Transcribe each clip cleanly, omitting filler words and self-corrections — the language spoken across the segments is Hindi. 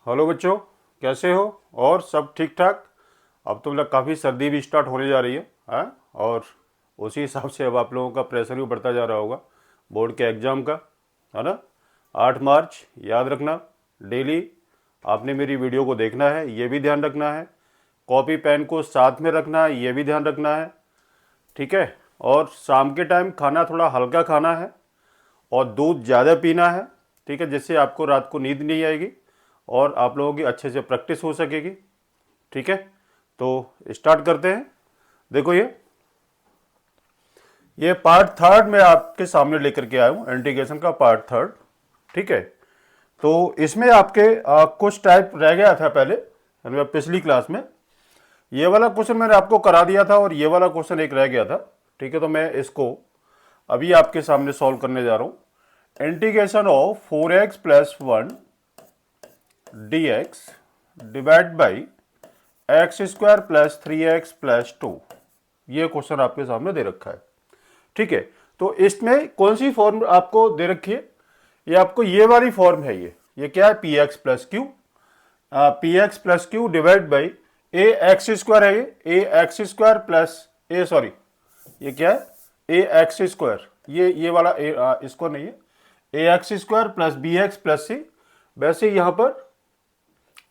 हेलो बच्चों, कैसे हो? और सब ठीक ठाक? अब तो मतलब काफ़ी सर्दी भी स्टार्ट होने जा रही है, हाँ। और उसी हिसाब से अब आप लोगों का प्रेशर भी बढ़ता जा रहा होगा बोर्ड के एग्ज़ाम का, है ना। 8 मार्च याद रखना, डेली आपने मेरी वीडियो को देखना है, ये भी ध्यान रखना है। कॉपी पेन को साथ में रखना है, ये भी ध्यान रखना है, ठीक है। और शाम के टाइम खाना थोड़ा हल्का खाना है और दूध ज़्यादा पीना है, ठीक है, जिससे आपको रात को नींद नहीं आएगी और आप लोगों की अच्छे से प्रैक्टिस हो सकेगी, ठीक है। तो स्टार्ट करते हैं। देखो ये पार्ट थर्ड मैं आपके सामने लेकर के आया हूँ, इंटीग्रेशन का पार्ट थर्ड, ठीक है। तो इसमें आपके कुछ टाइप रह गया था पहले पिछली क्लास में। ये वाला क्वेश्चन मैंने आपको करा दिया था और ये वाला क्वेश्चन एक रह गया था, ठीक है। तो मैं इसको अभी आपके सामने सॉल्व करने जा रहा हूँ। Integration of 4x plus 1 dx divide by x square plus 3x plus 2, ये क्वेश्चन आपके सामने दे रखा है, ठीक है। तो इसमें कौन सी फॉर्म आपको दे रखी है? ये आपको ये वाली फॉर्म है। ये क्या है? P x plus q divide by a x square है। ये ए एक्स स्क्वायर प्लस ए, सॉरी ये क्या है? ए एक्स स्क्वायर, ये वाला इसको नहीं है, a x square plus b x plus c. वैसे यहां पर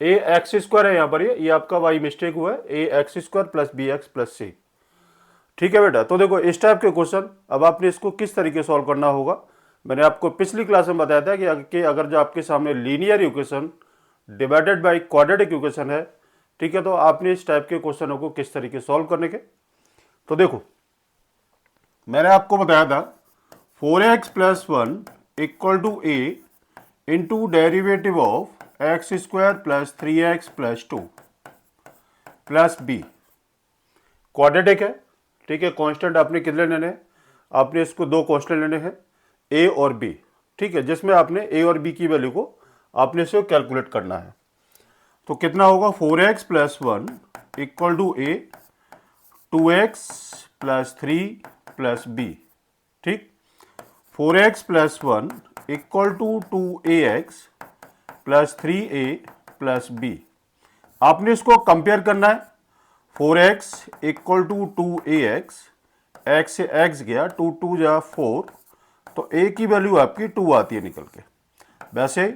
ए एक्स स्क्वायर है, यहां पर ये आपका वाई मिस्टेक हुआ है, a x square plus b x plus c, ठीक है बेटा। तो देखो इस टाइप के क्वेश्चन अब आपने इसको किस तरीके सॉल्व करना होगा, मैंने आपको पिछली क्लास में बताया था कि अगर जो आपके सामने linear equation divided by quadratic equation है, ठीक है, तो आपने इस टाइप के क्वेश्चनों को किस तरीके सॉल्व करने के। तो देखो मैंने आपको बताया था 4x plus 1 equal to a into derivative of x square plus 3x plus 2 plus b. Quadratic है, ठीक है। कांस्टेंट आपने कितने लेने हैं? आपने इसको दो कांस्टेंट लेने हैं, ए और बी, ठीक है, जिसमें आपने ए और बी की वैल्यू को आपने इसे कैलकुलेट करना है। तो कितना होगा? 4x plus 1 equal to a 2x plus 3 plus b, ठीक। 4x plus 1 equal to 2ax plus 3a plus b. आपने इसको कंपेयर करना है। 4x equal to 2ax, x से x गया, 2 2 जा 4, तो a की वैल्यू आपकी 2 आती है निकल के। वैसे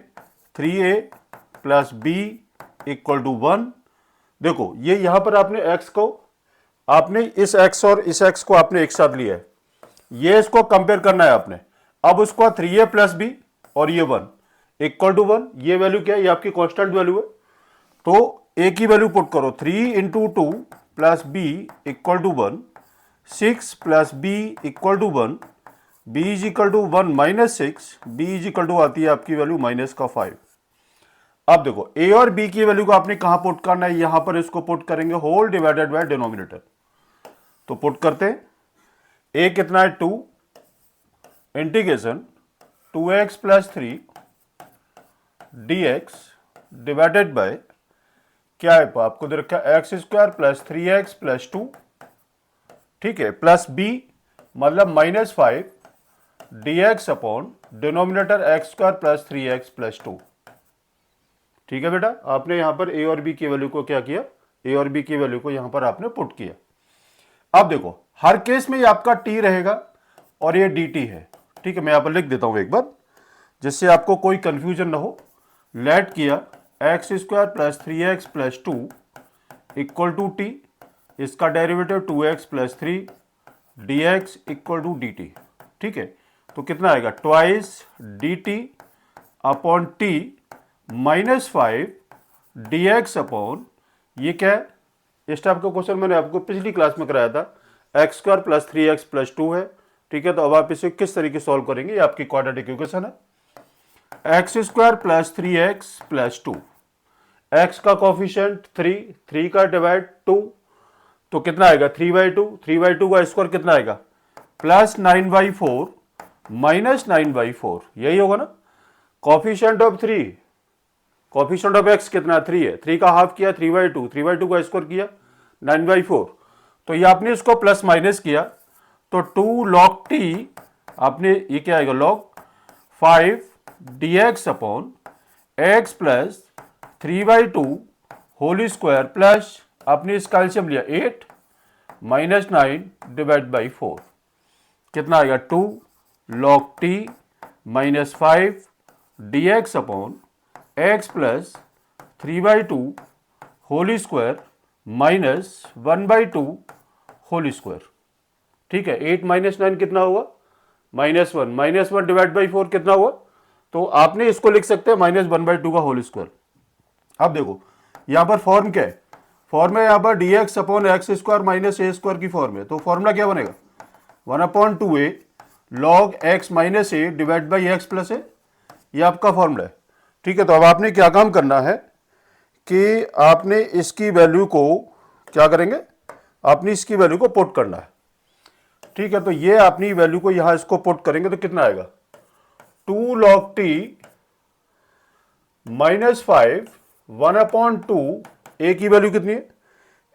3a plus b equal to 1। देखो ये यहां पर आपने x को, आपने इस x और इस x को आपने एक साथ लिया है, ये इसको कंपेयर करना है आपने। अब उसको 3a प्लस बी और ये 1 इक्वल टू 1, ये वैल्यू क्या है? ये आपकी कांस्टेंट वैल्यू है। तो a की वैल्यू पुट करो, 3 into 2 plus b equal to 1, 6 plus b equal to 1, b is equal to 1 minus 6, b is equal to आती है आपकी वैल्यू माइनस का 5। अब देखो a और b की वैल्यू को आपने कहां पुट करना है? यहां पर इसको पुट करेंगे होल डिवाइडेड बाय डिनोमिनेटर। तो पुट करते हैं, a कितना है? 2 integration 2x plus 3 dx divided by क्या है आपको दे रखा है? X square plus 3x plus 2, ठीक है, प्लस b मतलब minus 5 dx upon denominator x square plus 3x plus 2, ठीक है बेटा। आपने यहां पर a और b की वैल्यू को क्या किया? a और b की वैल्यू को यहां पर आपने पुट किया। अब देखो हर केस में ये आपका t रहेगा और ये dt है, ठीक है। मैं यहां पर लिख देता हूं एक बार जिससे आपको कोई कंफ्यूजन ना हो। लेट किया x square plus 3x plus 2 equal to t, इसका derivative 2x plus 3 dx equal to dt, ठीक है। तो कितना आएगा? Twice dt upon t minus 5 dx upon ये क्या है? इस टाइप का क्वेश्चन मैंने आपको पिछली क्लास में कराया था, x square plus 3x plus 2 है, ठीक है। तो अब आप इसे किस तरीके सॉल्व करेंगे? ये आपकी क्वाड्रेटिक इक्वेशन है। X square plus 3x plus 2, x का कोफिशिएंट 3, 3 का डिवाइड 2, तो कितना आएगा? 3/2, 3/2 का स्क्वायर कितना आएगा? प्लस 9/4 माइनस 9/4, यही होगा ना। Coefficient of 3, coefficient of x कितना? 3 है, 3 का हाफ किया 3/2, 3/2 का स्क्वायर किया 9/4, तो ये आपने इसको प्लस माइनस किया तो 2 log t, आपने ये क्या आएगा? log 5 dx upon x plus 3/2 whole square plus आपने इसका एलसीएम लिया 8 माइनस 9 डिवाइड बाई 4 कितना आएगा 2 log t minus 5 dx upon x plus 3/2 whole square minus 1/2 whole square. ठीक है, 8 माइनस 9 कितना हुआ -1 -1 डिवाइड बाई 4 कितना हुआ, तो आपने इसको लिख सकते हैं -1/2 का होल स्क्वायर। अब देखो यहां पर फॉर्म क्या है, फॉर्म है यहां पर dx upon x square minus a square की फॉर्म है, तो फॉर्मूला क्या बनेगा 1/2a log x minus a divide by x plus a, ये आपका फॉर्मूला है। ठीक है, तो अब आपने क्या काम करना है कि आपने इसकी वैल्यू को क्या करेंगे, आपने इसकी वैल्यू को पुट करना है। ठीक है, तो ये अपनी वैल्यू को यहां इसको पुट करेंगे तो कितना आएगा 2 log t माइनस 5 1/2 ए की वैल्यू कितनी है,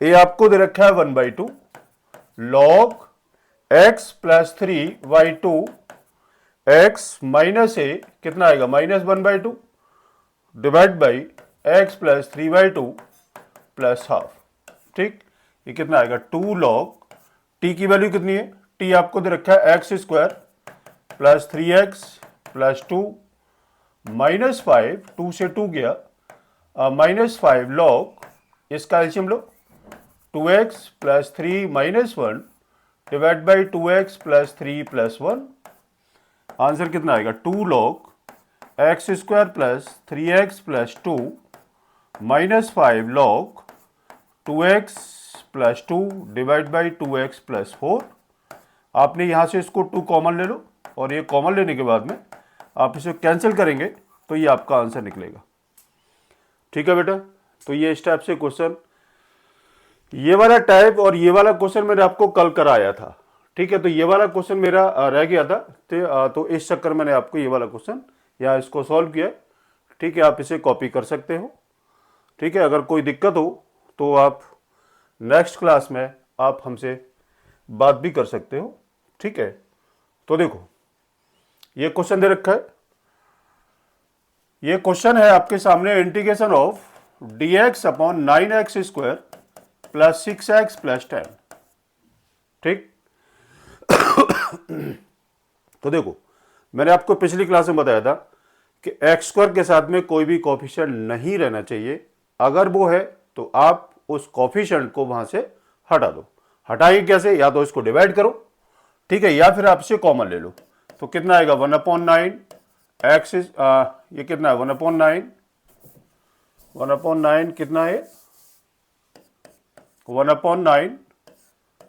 ए आपको दे रखा है 1/2 log x plus 3/2 x minus a कितना आएगा -1/2 divide by x plus 3/2 plus half. ठीक, ये कितना आएगा 2 log t की वैल्यू कितनी है, t आपको दे रखा है x square plus 3x plus 2 minus 5 2 से 2 गया -5 log इसका LCM low 2x plus 3 minus 1 divide by 2x plus 3 plus 1, answer कितना आएगा 2 log x square plus 3x plus 2 minus 5 log 2x plus 2 divide by 2x plus 4। आपने यहां से इसको 2 कॉमन ले लो और ये कॉमन लेने के बाद में आप इसे कैंसिल करेंगे तो ये आपका आंसर निकलेगा। ठीक है बेटा, तो ये इस टाइप से क्वेश्चन, ये वाला टाइप और ये वाला क्वेश्चन मैंने आपको कल कराया था। ठीक है, तो ये वाला क्वेश्चन मेरा रह गया था, तो इस चक्कर मैंने आपको ये वाला क्वेश्चन यहाँ इसको सॉल्व किया। ठीक है, आप इसे कॉपी कर सकते हो। ठीक है, अगर कोई दिक्कत हो तो आप नेक्स्ट क्लास में आप हमसे बात भी कर सकते हो। ठीक है, तो देखो ये क्वेश्चन दे रखा है, ये क्वेश्चन है आपके सामने integration of dx upon 9x square plus 6x plus 10। ठीक तो देखो मैंने आपको पिछली क्लास में बताया था कि एक्स स्क्वायर के साथ में कोई भी कोफिशिएंट नहीं रहना चाहिए, अगर वो है तो आप उस कोफिशिएंट को वहां से हटा दो। हटाइए कैसे, या तो इसको डिवाइड करो, ठीक है, या फिर आप इसे कॉमन ले लो, तो कितना आएगा 1/9 एक्स, ये कितना है 1/9 कितना है 1/9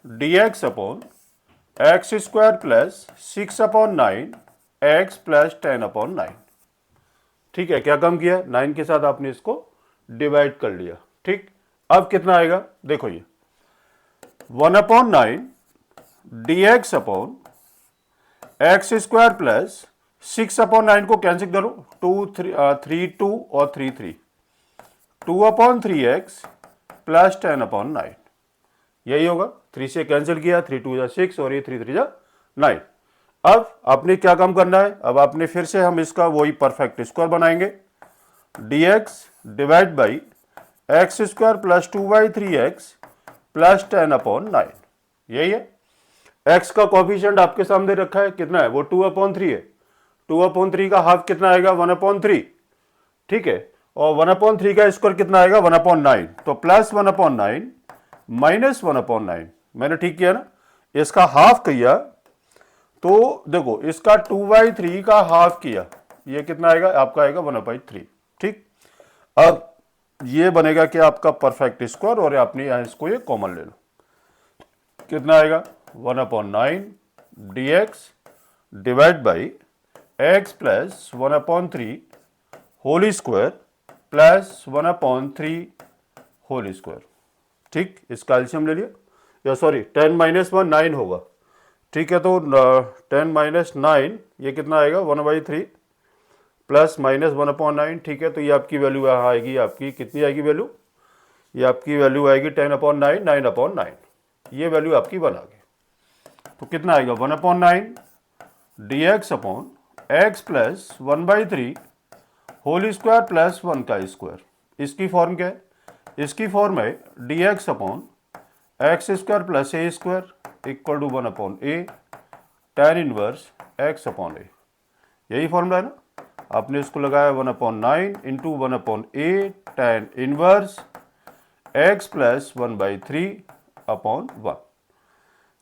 dx upon x square plus 6/9 x plus 10/9। ठीक है, क्या कम किया 9 के साथ आपने इसको डिवाइड कर लिया। ठीक, अब कितना आएगा देखो, ये 1/9 dx upon x square plus 6/9 को कैंसिल करो, 3 2 और 3 3, 2/3x प्लस 10/9, यही होगा। 3 से कैंसिल किया, 3 2 6 और ये 3 3 9। अब आपने क्या काम करना है, अब आपने फिर से हम इसका वही परफेक्ट स्क्वायर बनाएंगे, dx divide by x square plus 2/3x plus 10/9, यही है। x का कोफिशिएंट आपके सामने रखा है, कितना है वो 2/3 है, 2/3 का हाफ कितना आएगा 1/3। ठीक है, और 1/3 का स्क्वायर कितना आएगा 1/9, तो प्लस 1/9 माइनस 1/9, मैंने ठीक किया ना, इसका हाफ किया तो देखो इसका 2/3 का हाफ किया, ये कितना आएगा आपका आएगा 1/3। ठीक, अब ये बनेगा कि आपका परफेक्ट स्क्वायर, और आपने यहां इसको ये कॉमन ले लो, कितना आएगा 1/9 dx divide by x plus 1/3 whole square plus 1/3 whole square. ठीक, इसका एलसीएम ले लिया, या सॉरी 10 - 1 9 होगा। ठीक है, तो 10 - 9 ये कितना आएगा 1/3 प्लस माइनस 1/9। ठीक है, तो ये आपकी वैल्यू आएगी, आपकी कितनी आएगी वैल्यू, ये आपकी वैल्यू आएगी 10/9 9/9, ये वैल्यू आपकी बन आ गई। तो कितना आएगा 1/9 dx upon x plus 1/3 whole square plus 1 का स्क्वायर। इसकी फॉर्म क्या है? इसकी फॉर्म है d x upon x square plus a square equal to 1 upon a tan inverse x upon a. यही फॉर्मूला है ना? आपने इसको लगाया 1/9 into 1/8 tan inverse x plus 1/3 upon 1।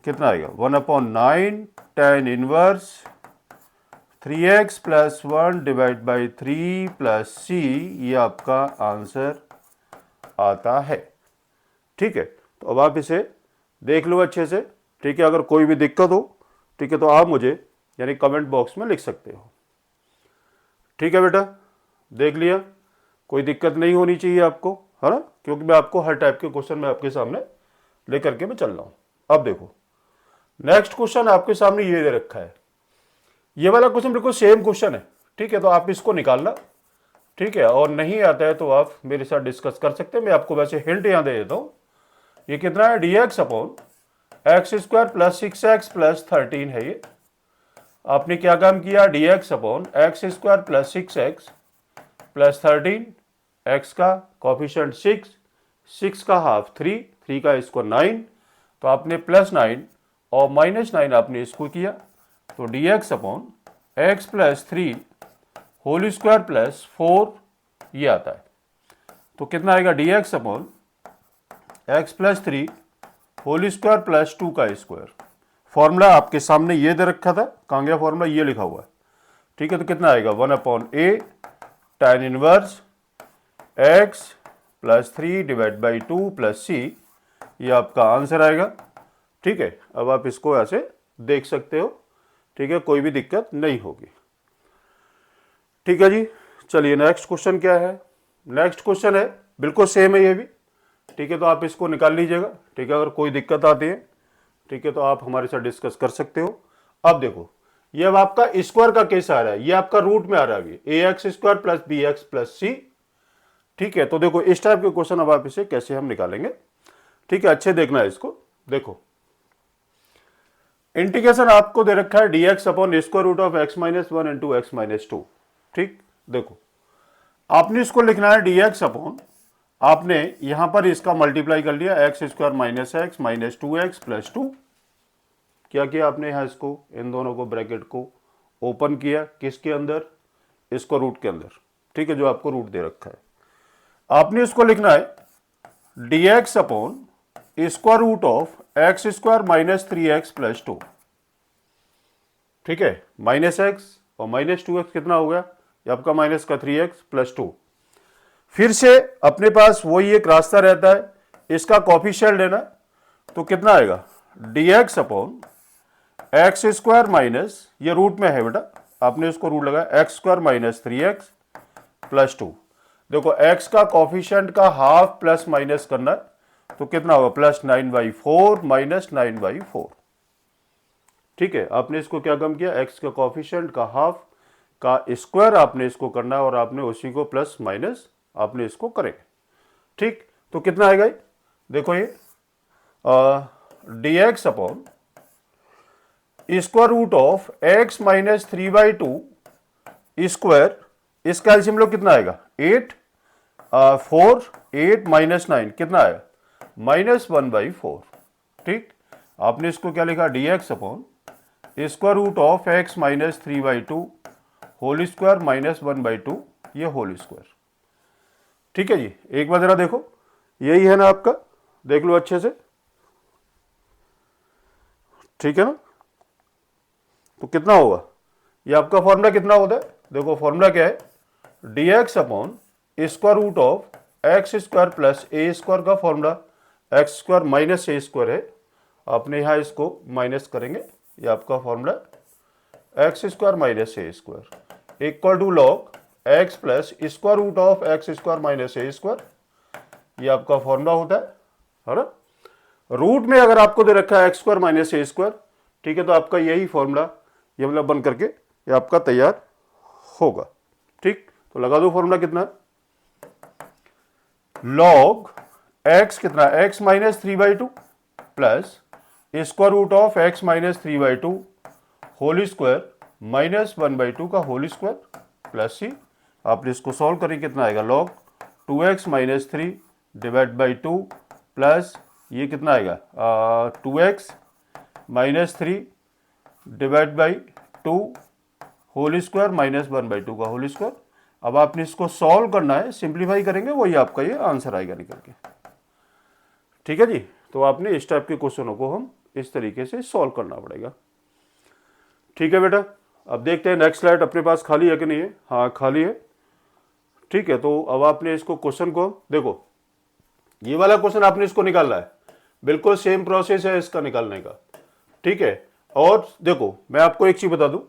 कितना आएगा? 1/9 tan inverse 3x plus 1 divide by 3 plus c, ये आपका आंसर आता है। ठीक है, तो अब आप इसे देख लो अच्छे से। ठीक है, अगर कोई भी दिक्कत हो, ठीक है, तो आप मुझे यानी कमेंट बॉक्स में लिख सकते हो। ठीक है बेटा, देख लिया, कोई दिक्कत नहीं होनी चाहिए आपको, है ना? क्योंकि मैं आपको हर टाइप के क्वेश्चन मैं आपके सामने लेकर के मैं चल रहा हूं। अब देखो नेक्स्ट क्वेश्चन आपके सामने ये दे रखा है। ये वाला क्वेश्चन बिल्कुल सेम क्वेश्चन है। ठीक है, तो आप इसको निकालना। ठीक है, और नहीं आता है तो आप मेरे साथ डिस्कस कर सकते हैं। मैं आपको वैसे हिंट यहां दे देता हूं। ये कितना है? D x upon x square plus 6x plus 13 है। ये आपने क्या काम किया? D x upon x square plus 6x plus 13, x का कॉफिशिएंट 6 का हाफ 3 का स्क्वायर 9, तो आपने प्लस 9 और माइनस 9 आपने इसको किया, तो d x upon x plus 3 whole square plus 4 ये आता है। तो कितना आएगा? D x upon x plus 3 whole square plus 2 का स्क्वायर। फॉर्मूला आपके सामने ये दे रखा था, कहाँ गया फॉर्मूला? ये लिखा हुआ है। ठीक है, तो कितना आएगा? 1/a tan inverse x plus 3 divide by 2 plus c, ये आपका आंसर आएगा। ठीक है, अब आप इसको ऐसे देख सकते हो। ठीक है, कोई भी दिक्कत नहीं होगी। ठीक है जी, चलिए नेक्स्ट क्वेश्चन क्या है? नेक्स्ट क्वेश्चन है बिल्कुल सेम है ये भी। ठीक है, तो आप इसको निकाल लीजिएगा। ठीक है, अगर कोई दिक्कत आती है, ठीक है, तो आप हमारे साथ डिस्कस कर सकते हो। अब देखो, ये अब आपका स्क्वायर का केस आ रहा है, ये आपका रूट में आ रहा है a x square plus b x plus c. ठीक है, तो देखो इस टाइप के क्वेश्चन अब आप इसे कैसे हम निकालेंगे। ठीक है, अच्छे देखना है इसको। देखो इंटीग्रेशन आपको दे रखा है d x upon square root of x minus 1 into x minus 2। ठीक, देखो आपने इसको लिखना है डी एक्स अपॉन, आपने यहां पर इसका मल्टीप्लाई कर लिया x square minus x minus 2x plus 2। क्या किया आपने? यहां इसको, इन दोनों को ब्रैकेट को ओपन किया, किसके अंदर? इसको रूट के अंदर। ठीक है, जो आपको रूट दे रखा है। आपने इसको लिखना है d x upon square root of x square minus 3x plus 2। ठीक है, माइनस एक्स और माइनस 2x कितना हो गया? ये आपका माइनस का 3x प्लस 2। फिर से अपने पास वही एक रास्ता रहता है, इसका कॉफिशिएंट लेना। तो कितना आएगा? D x upon x square minus, ये रूट में है बेटा, आपने इसको रूट लगाया, x square minus 3x plus 2। देखो एक्स का कॉफिशिएंट का हाफ प्लस माइनस करना है, तो कितना होगा? Plus 9/4 minus 9/4। ठीक है, आपने इसको क्या कम किया? एक्स का कॉफिशिएंट का हाफ का स्क्वायर आपने इसको करना है, और आपने उसी को प्लस माइनस आपने इसको करेंगे। ठीक, तो कितना आएगा? देखो ये d x upon square root of x minus 3/2 square, इसका एलसीएम लोग कितना आएगा? 8 4 8 माइनस 9 कितना आएगा? माइनस 1/4। ठीक, आपने इसको क्या लिखा? D x upon square root of x minus 3/2 whole square minus 1/2 ये होल स्क्वायर। ठीक है जी, एक बार जरा देखो, यही है ना आपका, देख लो अच्छे से। ठीक है ना? तो कितना होगा? ये आपका फॉर्मूला कितना होता है? देखो फॉर्मूला क्या है? D x upon square root of x square plus a square का formula x square minus a square है। आपने यहां इसको माइनस करेंगे, ये आपका formula x square minus a square equal to log x plus square root of x square minus a square. ये आपका फॉर्मूला होता है ना? रूट में अगर आपको दे रखा है x square minus a square, ठीक है, तो आपका यही फॉर्मूला ये मतलब बन करके ये आपका तैयार होगा। ठीक, तो लगा दो फॉर्मूला कितना है? लॉग एक्स कितना? X minus 3/2 plus square root of x minus 3/2 whole square -1/2 का होल स्क्वायर प्लस सी। आपने इसको सॉल्व करें कितना आएगा, log 2x - 3 divide by 2 plus ये कितना आएगा 2x - 3 divide by 2 whole square -1/2 का होल स्क्वायर। अब आपने इसको सॉल्व करना है, सिंप्लीफाई करेंगे वही आपका ये आंसर आएगा निकल के। ठीक है जी, तो आपने इस टाइप के क्वेश्चनों को हम इस तरीके से सॉल्व करना पड़ेगा। ठीक है बेटा, अब देखते हैं नेक्स्ट स्लाइड अपने पास खाली है कि नहीं है। हाँ खाली है। ठीक है, तो अब आपने इसको क्वेश्चन को देखो, ये वाला क्वेश्चन आपने इसको निकालना है, बिल्कुल सेम प्रोसेस है इसका निकालने का। ठीक है, और देखो मैं आपको एक चीज बता दूं,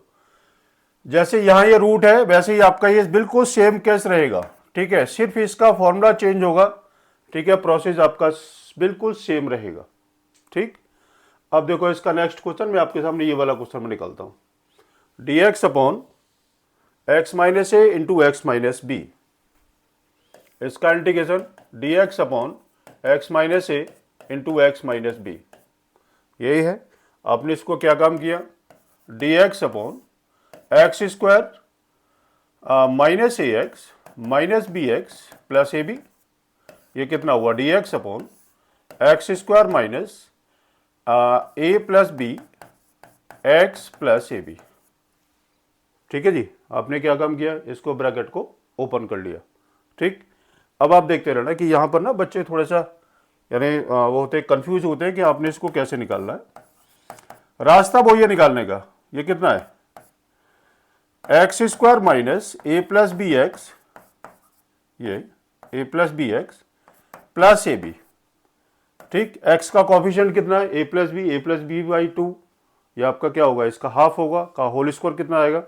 जैसे यहां ये रूट है वैसे ही आपका ये बिल्कुल सेम केस रहेगा। ठीक है, सिर्फ इसका फॉर्मूला चेंज होगा। ठीक है, प्रोसेस आपका बिल्कुल सेम रहेगा। ठीक, अब देखो इसका नेक्स्ट क्वेश्चन मैं आपके सामने ये वाला क्वेश्चन में निकालता हूं। dx upon x - a into x minus b, इसका integration dx upon x - a into x minus b, यही है। आपने इसको क्या काम किया, dx upon x square minus a x minus b x plus a b, ये कितना हुआ dx upon x square minus a plus b x plus a b. ठीक है जी, आपने क्या काम किया, इसको ब्रैकेट को ओपन कर लिया। ठीक, अब आप देखते रहना कि यहाँ पर ना बच्चे थोड़ा सा यानी वो होते कंफ्यूज होते हैं कि आपने इसको कैसे निकालना है। रास्ता वो ये निकालने का, ये कितना है x square minus a plus b x, ये a plus b x plus a b. ठीक, एक्स का कॉफिशिएंट कितना है ए प्लस बी बाई 2, ये आपका क्या होगा, इसका हाफ होगा, का होल स्क्वायर कितना आएगा,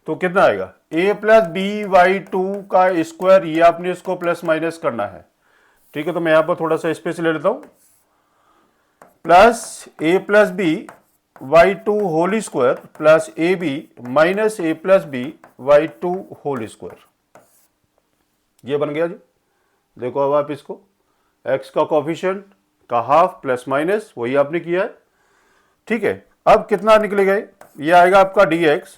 तो कितना आएगा a प्लस बी बाई 2 का स्क्वायर, ये आपने इसको प्लस माइनस करना है। ठीक है, तो मैं यहां पर थोड़ा सा स्पेस ले लेता हूं, plus a plus b by 2 whole square plus a b minus a plus b by 2 whole square, ये बन गया जी। देखो अब आप इसको x का कॉफिशिएंट का हाफ प्लस माइनस वही आपने किया है। ठीक है, अब कितना निकलेगा, ये आएगा आपका dx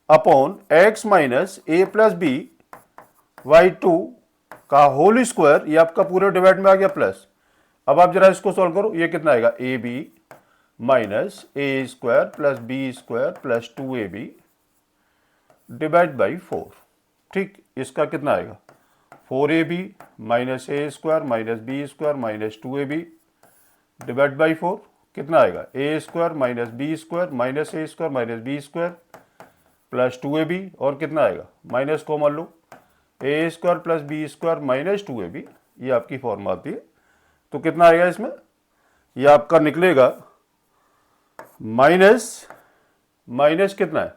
upon x minus a plus b by 2 का होल स्क्वायर, ये आपका पूरे डिवाइड में आ गया प्लस। अब आप जरा इसको सॉल्व करो, ये कितना आएगा a b minus a square plus b square plus 2ab divide by 4। ठीक, इसका कितना आएगा 4ab minus a square minus b square minus 2ab divide by 4, कितना आएगा a square minus b square minus a square minus b square plus 2ab, और कितना आएगा माइनस कॉमन लो, a square plus b square minus 2ab, ये आपकी फॉर्म आती है। तो कितना आएगा इसमें, ये आपका निकलेगा माइनस कितना है,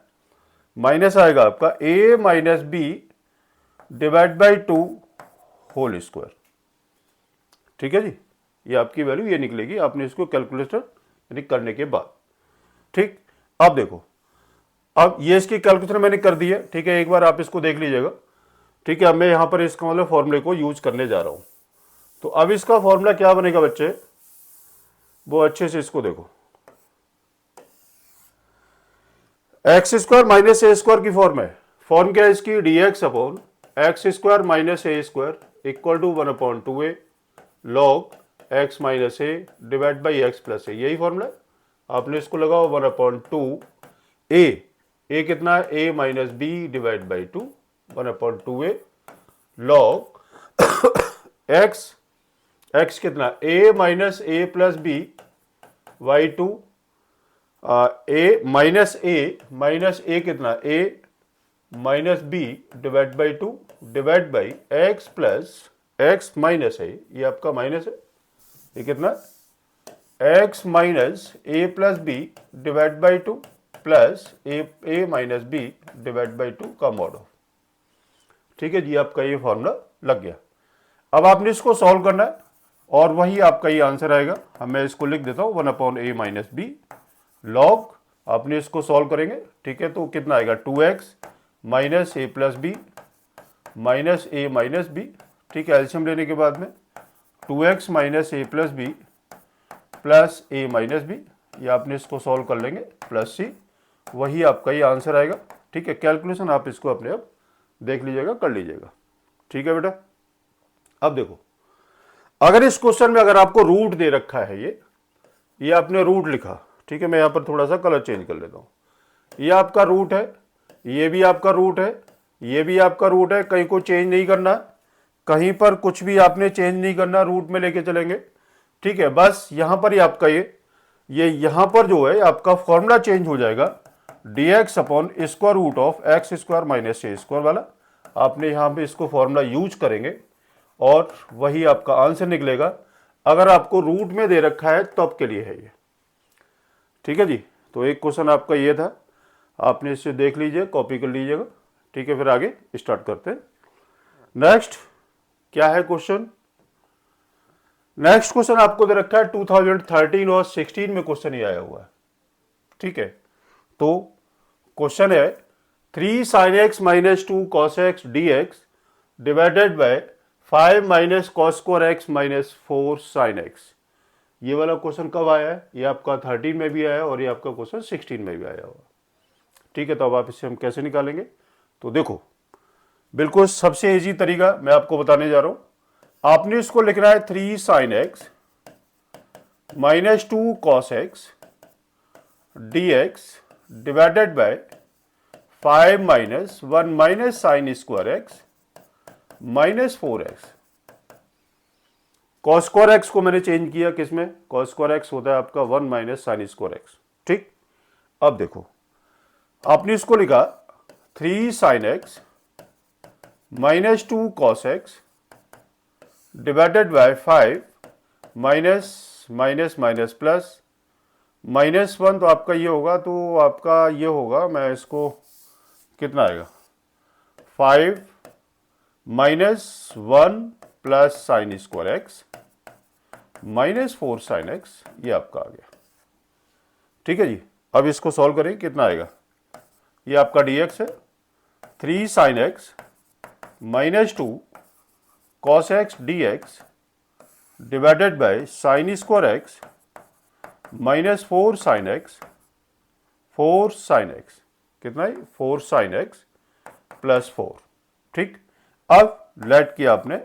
माइनस आएगा आपका a minus b divide by 2 whole square. ठीक है जी, ये आपकी वैल्यू ये निकलेगी, आपने इसको कैलकुलेटर यानी करने के बाद। ठीक, अब देखो, अब ये इसकी कैलकुलेटर मैंने कर दी है। ठीक है, एक बार आप इसको देख लीजिएगा। ठीक है, अब मैं यहां पर इसका मतलब फॉर्मूले को यूज करने जा रहा हूं। तो अब इसका फॉर्मूला क्या बनेगा बच्चे, वो अच्छे से इसको देखो, x square minus a square की फॉर्म है। फॉर्म क्या है इसकी, dx upon x square minus a square equal to 1/2a log x minus a divide by x plus a, यही फॉर्मूला है। आपने इसको लगाओ 1/2a, ए कितना है a minus b divide by 2 1/2a log x कितना a minus a plus b by 2, a minus a कितना a minus b divide by 2 divide by x plus x minus है, ये आपका माइनस है, ये कितना x minus a plus b divide by 2 plus a minus b divide by 2 का मॉड ऑफ। ठीक है जी, आपका ये फॉर्मूला लग गया। अब आपने इसको सॉल्व करना है और वही आपका ये आंसर आएगा। मैं इसको लिख देता हूं 1/a माइनस बी लॉग, आपने इसको सॉल्व करेंगे। ठीक है, तो कितना आएगा 2x minus a plus B minus A minus B. ठीक है, एल्शियम लेने के बाद में 2x minus a plus B plus a minus B, ये आपने इसको सॉल्व कर लेंगे प्लस सी, वही आपका ये आंसर आएगा। ठीक है, कैलकुलेशन आप इसको अपने आप देख लीजिएगा, कर लीजिएगा। ठीक है बेटा, अब देखो, अगर इस क्वेश्चन में अगर आपको रूट दे रखा है, ये आपने रूट लिखा, ठीक है, मैं यहां पर थोड़ा सा कलर चेंज कर लेता हूं, ये आपका रूट है, ये भी आपका रूट है, ये भी आपका रूट है, कहीं को चेंज नहीं करना, कहीं पर कुछ भी आपने चेंज नहीं करना, रूट में लेके चलेंगे। ठीक है, बस यहां पर ही आपका ये यहां पर जो है आपका फॉर्मूला चेंज हो जाएगा, dx upon square root of x square minus a square वाला, आपने यहां पे इसको फॉर्मूला यूज करेंगे और वही आपका आंसर निकलेगा। अगर आपको रूट में दे रखा है तो आपके लिए है ये। ठीक है जी, तो एक क्वेश्चन आपका ये था, आपने इसे देख लीजिए, कॉपी कर लीजिएगा। ठीक है, फिर आगे स्टार्ट करते हैं। नेक्स्ट क्या है क्वेश्चन? नेक्स्ट क्वेश्चन आपको दे रखा है 2013 और 16 में क्वेश्चन ये आया हुआ है। ठीक है, तो क्वेश्चन है 3 sin x minus 2 cos x dx divided by 5 minus cos square x minus 4 sin x। ये वाला क्वेश्चन कब आया है? ये आपका 13 में भी आया और ये आपका क्वेश्चन 16 में भी आया हुआ। ठीक है, तो अब आप इसे हम कैसे निकालेंगे? तो देखो, बिल्कुल सबसे इजी तरीका मैं आपको बताने जा रहा हूं। आपने इसको लिखना है 3 sin x minus 2 cos x dx divided by 5 minus 1 minus sine square x minus 4x। Cos square x को मैंने चेंज किया, किसमें? कॉस स्क्वायर एक्स होता है आपका 1 माइनस साइन स्क्वायर एक्स। ठीक, अब देखो, आपने इसको लिखा 3 sin x minus 2 cos x divided by 5 minus minus minus plus minus 1, तो आपका ये होगा, तो आपका ये होगा, मैं इसको कितना आएगा 5 minus 1 plus sine square x minus 4 sine x, ये आपका आ गया। ठीक है जी, अब इसको सॉल्व करें, कितना आएगा? ये आपका dx है 3 sin x minus 2 cos x dx divided by sine square x minus 4 sine x, 4 sine x, कितना है? 4 साइन एक्स प्लस 4। ठीक, अब लेट किया आपने,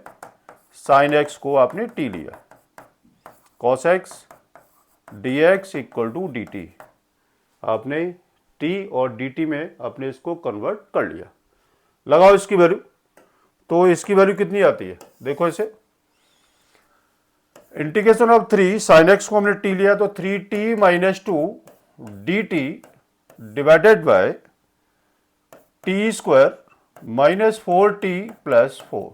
साइन एक्स को आपने टी लिया, cos x dx equal to d t, आपने टी और डी टी में आपने इसको कन्वर्ट कर लिया। लगाओ इसकी वैल्यू, तो इसकी वैल्यू कितनी आती है? देखो इसे, इंटीग्रेशन ऑफ 3 साइन एक्स को हमने टी लिया, तो 3t minus 2 D t divided bye T square minus 4t plus 4,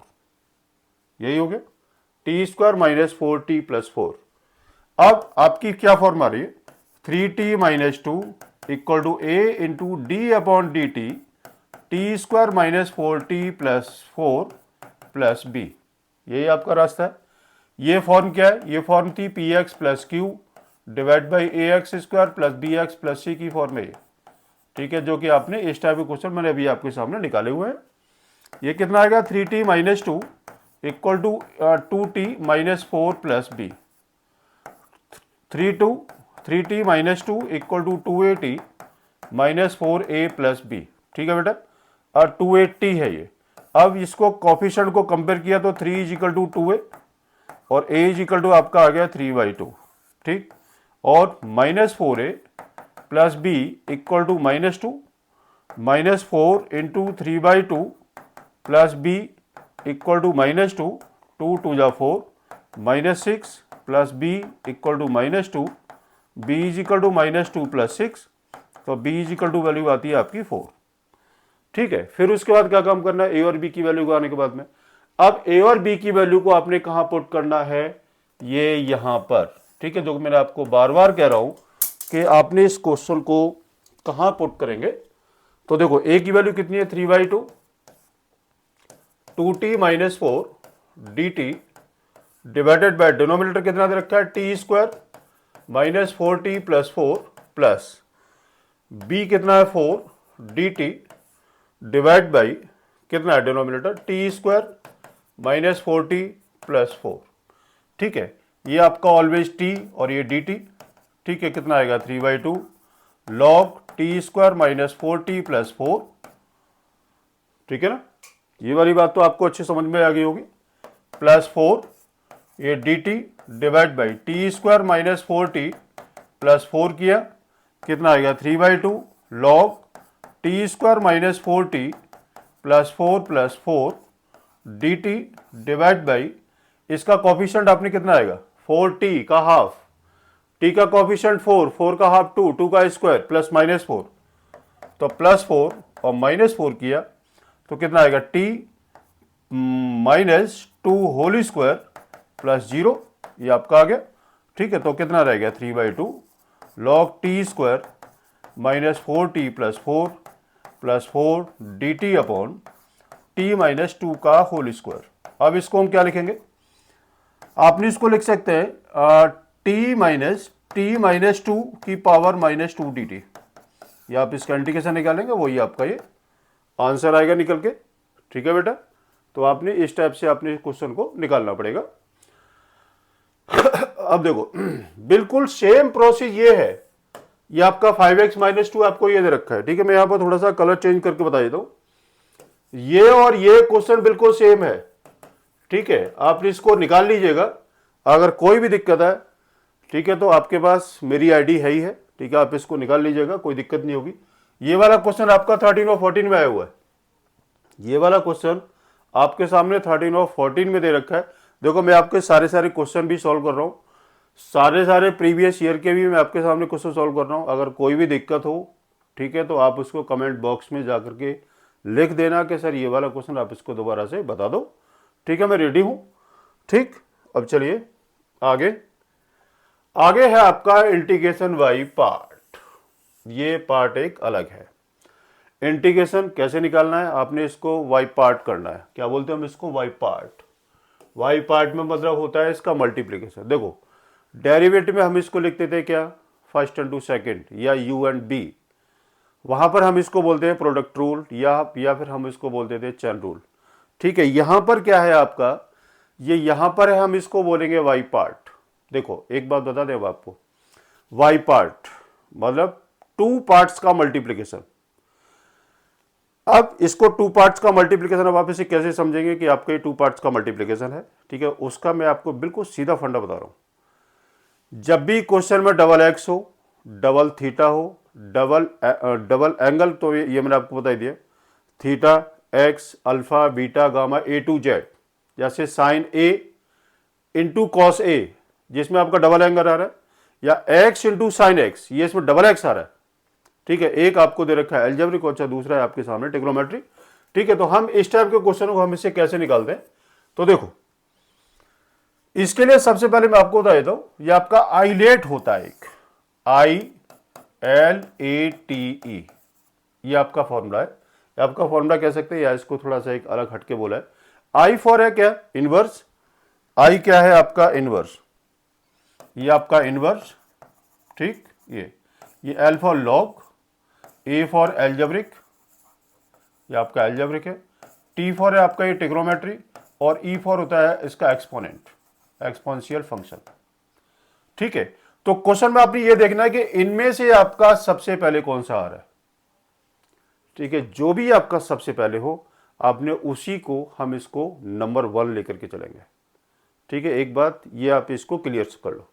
यही हो गया, T square minus 4t plus 4। अब आपकी क्या फॉर्म आ रही है? 3t minus 2 equal to a into d upon d t, t square minus 4t plus 4 plus b, यही आपका रास्ता है। ये फॉर्म क्या है? ये फॉर्म थी p x plus q divide by a x square plus b x plus c की फॉर्म है। ठीक है, जो कि आपने इस टाइप के क्वेश्चन मैंने अभी आपके सामने निकाले हुए हैं। ये कितना आएगा? 3t minus 2 equal to 2t minus 4 plus b, 3t minus 2 equal to 2at minus 4a plus b. ठीक है बेटा, और 280 है ये। अब इसको कोफिशिएंट को कंपेयर किया तो 3 इज इक्वल टू 2a और a इज इक्वल टू आपका आ गया 3/2। ठीक, और minus 4a plus b equal to minus 2 minus 4 into 3/2 plus b equal to minus 2, 2 2 जा 4 minus 6 plus b equal to minus 2, b is equal to minus 2 plus 6, तो b is equal to value आती है आपकी 4। ठीक है, फिर उसके बाद क्या काम करना है? ए और बी की वैल्यू को आने के बाद में, अब ए और बी की वैल्यू को आपने कहां पुट करना है? ये यहां पर। ठीक है, जो मैंने आपको बार बार कह रहा हूं कि आपने इस क्वेश्चन को कहां पुट करेंगे। तो देखो, ए की वैल्यू कितनी है? 3/2, 2t minus 4 d t divided by denominator कितना दे रखा है? T square minus 4t plus 4 plus b कितना है? 4 डी टी डिवाइड बाई कितना है denominator? T square minus 4t plus 4। ठीक है, ये आपका ऑलवेज t और ये dt। ठीक है, कितना आएगा? 3/2 log T square minus 4t plus 4, ठीक है ना, ये वाली बात तो आपको अच्छी समझ में आ गई होगी, प्लस 4 ये D t divide by T square minus 4t plus 4 किया, कितना आएगा 3/2 log T square minus 4t plus 4 d t divide by, इसका कॉफिशिएंट आपने कितना आएगा 4t का हाफ, t का कॉफिशिएंट 4 का हाफ 2 का स्क्वायर प्लस माइनस 4, तो प्लस 4 और माइनस 4 किया तो कितना आएगा t minus 2 whole square plus 0, ये आपका आ गया, ठीक है। तो कितना रहेगा 3/2 log T square minus 4t plus 4 d T upon t minus 2 का होल स्क्वायर। अब इसको हम क्या लिखेंगे, आपने इसको लिख सकते हैं टी माइनस 2 की पावर माइनस 2 डी टी, या आप इसका इंटीग्रेशन निकालेंगे वही आपका ये आंसर आएगा निकल के, ठीक है बेटा। तो आपने इस टाइप से आपने क्वेश्चन को निकालना पड़ेगा। अब देखो बिल्कुल सेम प्रोसेस ये है, ये आपका 5x माइनस 2 आपको ये दे रखा है, ठीक है। मैं यहां पर थोड़ा सा कलर चेंज करके बता देता हूं, ये और ये क्वेश्चन बिल्कुल सेम है, ठीक है। आप इसको निकाल लीजिएगा, अगर कोई भी दिक्कत है, ठीक है, तो आपके पास मेरी आईडी है ही है, ठीक है, आप इसको निकाल लीजिएगा, कोई दिक्कत नहीं होगी। ये वाला क्वेश्चन आपका 13 और 14 में आया हुआ है, ये वाला क्वेश्चन आपके सामने 13 और 14 में दे रखा है। देखो मैं आपके सारे क्वेश्चन भी सॉल्व कर रहा हूँ, सारे प्रीवियस ईयर के भी मैं आपके सामने क्वेश्चन सॉल्व कर रहा हूँ। अगर कोई भी दिक्कत हो, ठीक है, तो आप उसको कमेंट बॉक्स में जाकर के लिख देना कि सर ये वाला क्वेश्चन आप इसको दोबारा से बता दो, ठीक है, मैं रेडी हूं, ठीक। अब चलिए आगे है आपका इंटीग्रेशन वाई पार्ट, ये पार्ट एक अलग है। इंटीग्रेशन कैसे निकालना है, आपने इसको वाई पार्ट करना है, क्या बोलते हैं हम इसको वाई पार्ट। वाई पार्ट में मतलब होता है इसका मल्टीप्लीकेशन। देखो डेरिवेटिव में हम इसको लिखते थे क्या, फर्स्ट इंटू सेकंड या u एंड b, वहां पर हम इसको बोलते हैं प्रोडक्ट रूल या फिर हम इसको बोलते थे चैन रूल, ठीक है। यहां पर क्या है आपका, ये यहां पर है, हम इसको बोलेंगे वाई पार्ट। देखो एक बात बता दें आपको, वाई पार्ट मतलब 2 पार्ट्स का मल्टीप्लीकेशन। अब इसको 2 पार्ट्स का मल्टीप्लीकेशन, अब आप इसे कैसे समझेंगे कि आपके 2 पार्ट्स का मल्टीप्लीकेशन है, ठीक है, उसका मैं आपको बिल्कुल सीधा फंडा बता रहा हूं। जब भी क्वेश्चन में डबल एक्स हो, डबल थीटा हो, डबल एंगल, तो ये मैंने आपको बता दिया, theta x alpha beta gamma A to Z, जैसे sine A into cos A जिसमें आपका डबल एंगल आ रहा है, या एक्स इंटू साइन एक्स, ये इसमें डबल एक्स आ रहा है, ठीक है। एक आपको दे रखा है एल्जेब्रिक, अच्छा दूसरा है आपके सामने ट्रिग्नोमेट्री, ठीक है। तो हम इस टाइप के क्वेश्चन को हम इससे कैसे निकालते हैं, तो देखो इसके लिए सबसे पहले मैं आपको बता देता हूं, ये आपका आइलेट होता है, एक ILATE, ये आपका फॉर्मूला है, आपका फॉर्मूला कह सकते हैं, या इसको थोड़ा सा एक अलग हटके बोला है। आई फॉर है क्या, इनवर्स, आई क्या है आपका इनवर्स, ये आपका इनवर्स, ठीक, ये L for log, A for algebraic, ये आपका एल्जेब्रिक है, टी फॉर है आपका ये ट्रिग्नोमेट्री, और ई फॉर होता है इसका एक्सपोनेंट, एक्सपोनेंशियल फंक्शन, ठीक है। तो क्वेश्चन में आपने ये देखना है कि इनमें से आपका सबसे पहले कौन सा आ रहा है, ठीक है। जो भी आपका सबसे पहले हो, आपने उसी को हम इसको नंबर 1 लेकर के चलेंगे, ठीक है। एक बात ये आप इसको क्लियर कर लो।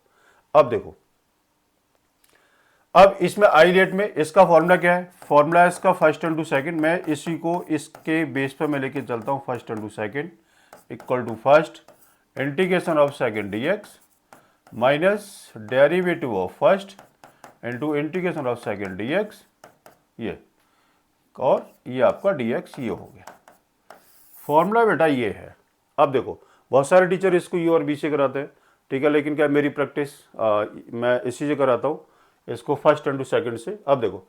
अब देखो, अब इसमें आईलेट में इसका फॉर्मूला क्या है, फॉर्मूला है इसका फर्स्ट इंटू सेकंड, मैं इसी को इसके बेस पर मैं लेके चलता हूं, first into second equal to first integration of second dx minus derivative of first into integration of second dx, ये, और ये आपका डीएक्स ये हो गया। फॉर्मूला बेटा ये है। अब देखो बहुत सारे टीचर इसको यू और बी से कराते हैं, ठीक है, लेकिन क्या मेरी प्रैक्टिस मैं इसी से कराता हूँ, इसको फर्स्ट इंटू सेकंड से। अब देखो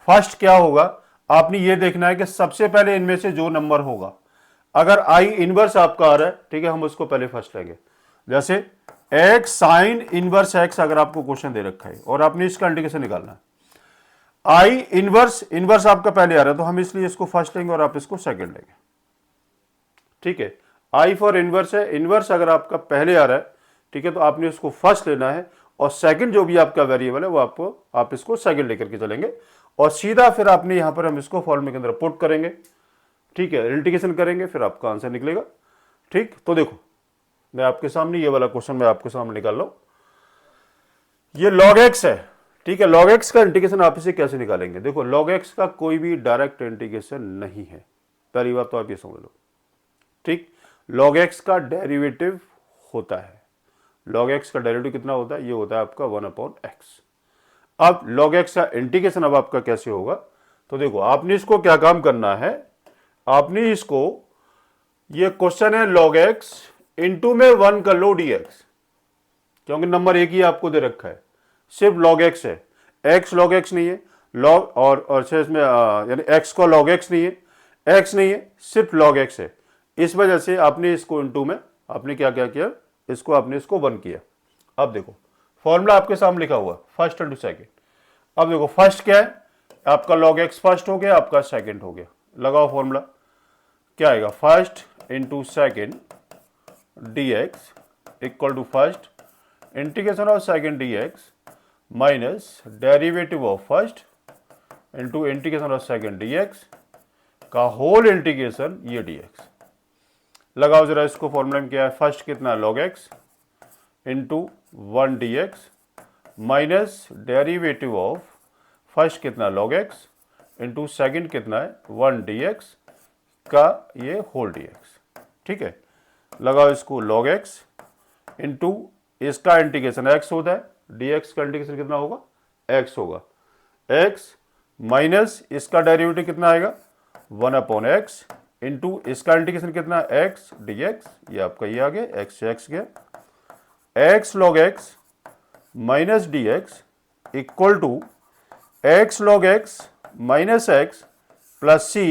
फर्स्ट क्या होगा, आपने ये देखना है कि सबसे पहले इनमें से जो नंबर होगा, अगर आई इनवर्स आपका आ रहा है, ठीक है, हम उसको पहले फर्स्ट लेंगे। जैसे एक्स साइन इनवर्स एक्स अगर आपको क्वेश्चन दे रखा है और आपने इसका इंटीग्रेशन निकालना है, आई इनवर्स आपका पहले आ रहा है, तो हम इसलिए इसको फर्स्ट लेंगे और आप इसको सेकंड लेंगे, ठीक है। आई फॉर इनवर्स है, इनवर्स अगर आपका पहले आ रहा है, ठीक है, तो आपने उसको फर्स्ट लेना है, और सेकंड जो भी आपका वेरिएबल है वो आप इसको सेकंड लेकर के चलेंगे, और सीधा फिर आपने यहाँ पर हम इसको फॉर्मूले के अंदर पुट करेंगे, ठीक है, इंटीग्रेशन करेंगे, फिर आपका आंसर निकलेगा। ठीक, तो देखो मैं आपके सामने ये वाला क्वेश्चन मैं आपके सामने निकाल रहा हूं, ये log x है, ठीक है। log x का इंटीग्रेशन आप इसे कैसे निकालेंगे? देखो log x का कोई भी डायरेक्ट इंटीग्रेशन नहीं है, पहली बात तो आप ये समझ लो, ठीक। log x का डेरिवेटिव होता है, log x का डेरिवेटिव कितना होता है? ये होता है आपका 1/x। अब log x का इंटीग्रेशन अब आपका कैसे होगा? तो देखो आपने इसको क्या काम करना है, आपने इसको, ये क्वेश्चन है log x इंटू में 1 कर लो dx, क्योंकि नंबर एक ही आपको दे रखा है, सिर्फ log x है, x log x नहीं है, log और इसमें यानी x को log x नहीं है, x नहीं है, सिर्फ log x है। इस वजह से आपने इसको इंटू में आपने क्या क्या किया, इसको आपने इसको 1 किया। अब देखो फॉर्मूला आपके सामने लिखा हुआ फर्स्ट इंटू सेकेंड। अब देखो फर्स्ट क्या है आपका, log x फर्स्ट हो गया, आपका सेकेंड हो गया, लगाओ फॉर्मूला, क्या आएगा, first into second dx equal to first integration of second dx minus derivative of first into integration of second dx का होल इंटीग्रेशन ये dx। लगाओ जरा इसको, फॉर्मूला में क्या है, फर्स्ट कितना है log x into 1 dx minus derivative of first कितना log x इंटू सेकेंड कितना है 1 dx का ये होल dx, ठीक है। लगाओ इसको, log x इंटू इसका इंटीग्रेशन x होता है, dx का इंटीग्रेशन कितना होगा, x होगा, x माइनस इसका डेरिवेटिव कितना आएगा 1/x इंटू इसका इंटीग्रेशन कितना है x dx, ये आपका ये आ गया, x से x गया, x log x minus dx equal to x log x minus x plus c,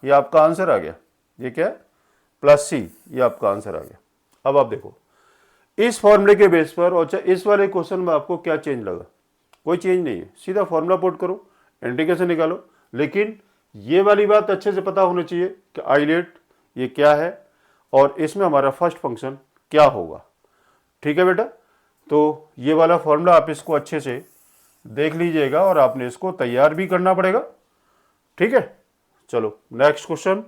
ये आपका आंसर आ गया, ये क्या है प्लस c, ये आपका आंसर आ गया। अब आप देखो इस फॉर्मूले के बेस पर, और इस वाले क्वेश्चन में आपको क्या चेंज लगा, कोई चेंज नहीं है, सीधा फॉर्मूला पुट करो, इंटीग्रेशन निकालो। लेकिन ये वाली बात अच्छे से पता होनी चाहिए कि आइलेट ये क्या है और इसमें हमारा फर्स्ट फंक्शन क्या होगा, ठीक है बेटा। तो ये वाला फॉर्मूला आप इसको अच्छे से देख लीजिएगा और आपने इसको तैयार भी करना पड़ेगा, ठीक है। चलो नेक्स्ट क्वेश्चन,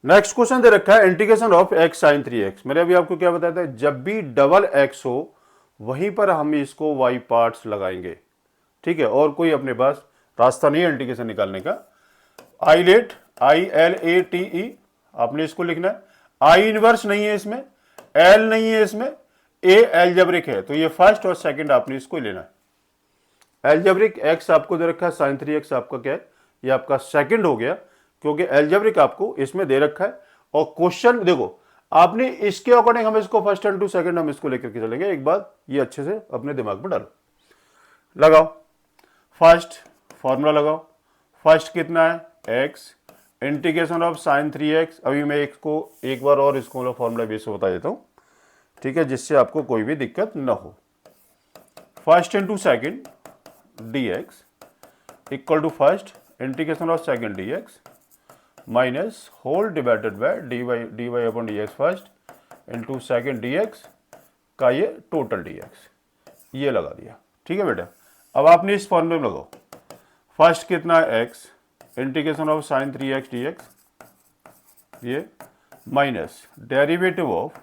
नेक्स्ट क्वेश्चन दे रखा है integration of x sin 3x। मैंने अभी आपको क्या बताया था, जब भी डबल x हो वहीं पर हम इसको y पार्ट्स लगाएंगे, ठीक है, और कोई अपने पास रास्ता नहीं है इंटीग्रेशन निकालने का। आइलेट ILATE आपने इसको लिखना है, I इनवर्स नहीं है इसमें, L नहीं है इसमें, A एल्जेब्रिक है, तो ये फर्स्ट और सेकंड आपने इसको लेना है। एल्जेब्रिक x आपको दे रखा है, sin 3x आपका क्या है, ये आपका सेकंड हो गया, क्योंकि एल्जेब्रिक आपको इसमें दे रखा है। और क्वेश्चन देखो आपने इसके अकॉर्डिंग हम इसको फर्स्ट एंड टू सेकंड हम इसको लेकर के चलेंगे, एक बात ये अच्छे से अपने दिमाग में डालो। लगाओ फर्स्ट फॉर्मूला लगाओ, फर्स्ट कितना है x integration of sin 3x। अभी मैं इसको एक बार और इसको फॉर्मूला बेस से बता देता हूं, ठीक है, जिससे आपको कोई भी दिक्कत ना हो। First into second dx equal to first integration of second dx minus whole divided by dy upon dx first into second dx का ये टोटल dx, ये लगा दिया, ठीक है बेटा। अब आपने इस फॉर्मूले में लगाओ, फर्स्ट कितना है x integration of sin 3x dx, ये माइनस डेरिवेटिव ऑफ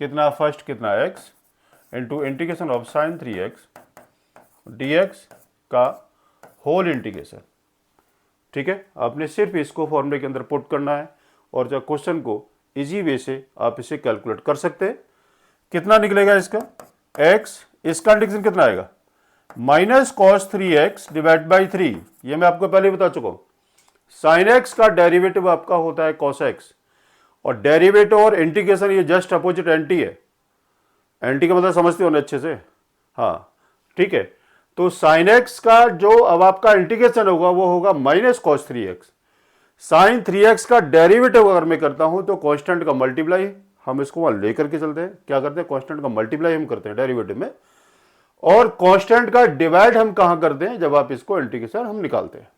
कितना, फर्स्ट कितना x into integration of sin 3x dx का होल इंटीग्रेशन, ठीक है। आपने सिर्फ इसको फॉर्मूले के अंदर पुट करना है और जब क्वेश्चन को इजी वे से आप इसे कैलकुलेट कर सकते हैं। कितना निकलेगा इसका, x, इसका इंटीग्रेशन कितना आएगा, minus cos 3x divide by 3, ये मैं आपको पहले बता चुका हूं। साइन x का डेरिवेटिव आपका होता है कॉस x, और डेरिवेटिव और इंटीग्रेशन ये जस्ट अपोजिट एंटी है, एंटी का मतलब समझते हो ना अच्छे से, हाँ ठीक है। तो साइन x का जो अब आपका इंटीग्रेशन होगा वो होगा minus cos 3x। Sign 3x का डेरिवेटिव अगर मैं करता हूं तो कांस्टेंट का मल्टीप्लाई हम इसको वहां लेकर के चलते हैं, क्या करते हैं, कांस्टेंट का मल्टीप्लाई हम करते हैं डेरिवेटिव में, और कांस्टेंट का डिवाइड हम कहां करते हैं, जब आप इसको इंटीग्रेशन हम निकालते हैं,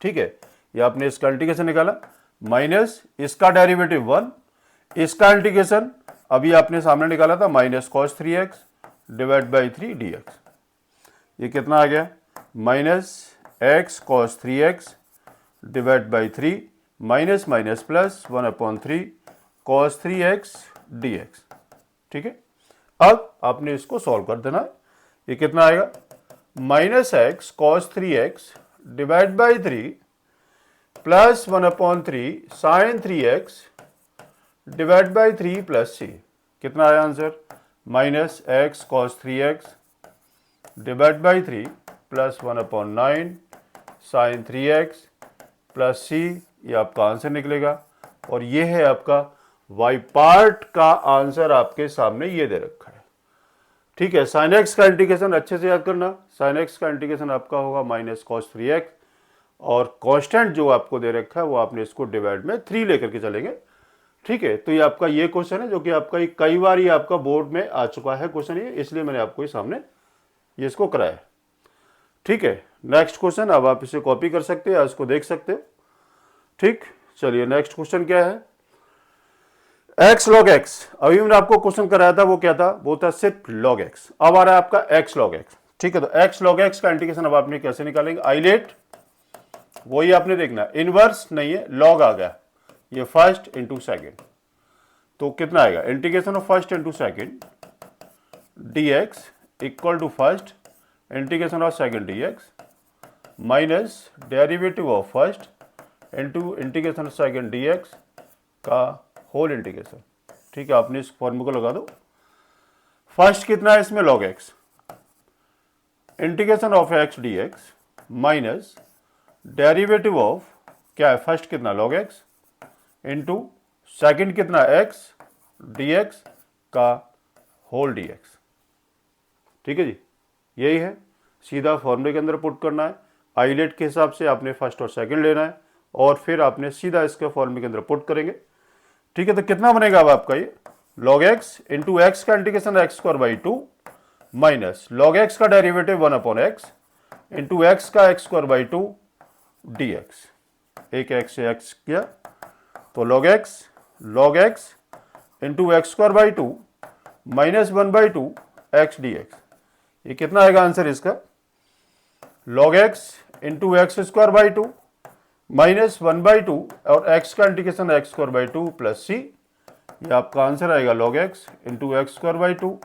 ठीक है। ये आपने इसका इंटीग्रेशन निकाला, माइनस इसका डेरिवेटिव 1, इसका इंटीग्रेशन अभी आपने सामने निकाला था minus cos 3x divide by 3 dx, ये कितना आ गया, minus x cos 3x divide by 3 minus minus plus 1/3 cos 3x dx। ठीक है, अब आपने इसको सॉल्व कर देना है। ये कितना आएगा, minus x cos 3x divide by 3 plus 1/3 sine 3x divide by 3 plus c। कितना आया answer, minus x cos 3x divide by 3 plus 1/9 sine 3x plus c। ये आपका आंसर निकलेगा। और ये है आपका y पार्ट का आंसर, आपके सामने ये दे रखा है। ठीक है, साइन x का इंटीग्रेशन अच्छे से याद करना। साइन x का इंटीग्रेशन आपका होगा माइनस कॉस 3x, और कांस्टेंट जो आपको दे रखा है वो आपने इसको डिवाइड में 3 लेकर के चलेंगे। ठीक है, तो ये आपका ये क्वेश्चन है जो कि आपका कई बार ये आपका बोर्ड में आ चुका है क्वेश्चन, ये इसलिए मैंने आपको ये सामने ये इसको कराया। ठीक है, नेक्स्ट क्वेश्चन, अब आप इसे कॉपी कर सकते हैं, इसको देख सकते हो। ठीक, चलिए नेक्स्ट क्वेश्चन क्या है, x log x। अभी मैंने आपको क्वेश्चन कराया था, वो क्या था, वो था सिर्फ log x। अब आ रहा है आपका x log x। ठीक है, तो x log x का इंटीग्रेशन अब आपने कैसे निकालेंगे, आइलेट वही आपने देखना, इनवर्स नहीं है, log आ गया, ये फर्स्ट इंटू सेकेंड। तो कितना आएगा, integration of first into second dx equal to first integration of second dx minus derivative of first into integration of second dx का होल इंटीग्रेशन। ठीक है, आपने इस फॉर्मूला को लगा दो। फर्स्ट कितना है इसमें, log x integration of x dx minus derivative of क्या है, फर्स्ट कितना log x इंटू सेकेंड कितना x dx का होल dx। ठीक है जी, यही है, सीधा फॉर्मूले के अंदर पुट करना है। आइलेट के हिसाब से आपने फर्स्ट और सेकंड लेना है, और फिर आपने सीधा इसके फॉर्मूले के अंदर पुट करेंगे। ठीक है, तो कितना बनेगा अब आपका ये, log x इंटू एक्स का integration x square by 2 minus log x का डेरिवेटिव 1/x इंटू एक्स का एक्स स्क्वायर बाई 2 dx। एक x से x किया तो log x into x square by 2 minus 1/2 x dx। ये कितना आएगा आंसर इसका, log x into x square by 2 minus 1/2 और x का integration x square by 2 plus c। ये आपका आंसर आएगा log x into x square by 2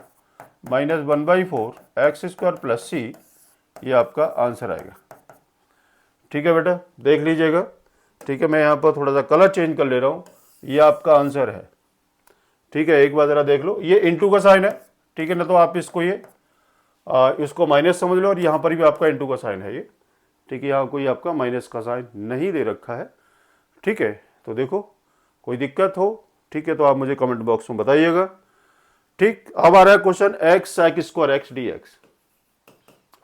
minus 1/4 x square plus c। ये आपका आंसर आएगा। ठीक है बेटा, देख लीजिएगा। ठीक है, मैं यहाँ पर थोड़ा सा कलर चेंज कर ले रहा हूँ, ये आपका आंसर है। ठीक है, एक बार जरा देख लो, ये इंटू का साइन है। ठीक है ना, तो आप इसको ये इसको माइनस समझ लो, और यहाँ पर भी आपका इंटू का साइन है ये। ठीक है, यहाँ कोई आपका माइनस का साइन नहीं दे रखा है। ठीक है, तो देखो कोई दिक्कत हो, ठीक है, तो आप मुझे कमेंट बॉक्स में बताइएगा। ठीक, अब आ रहा है question x sec square x d x.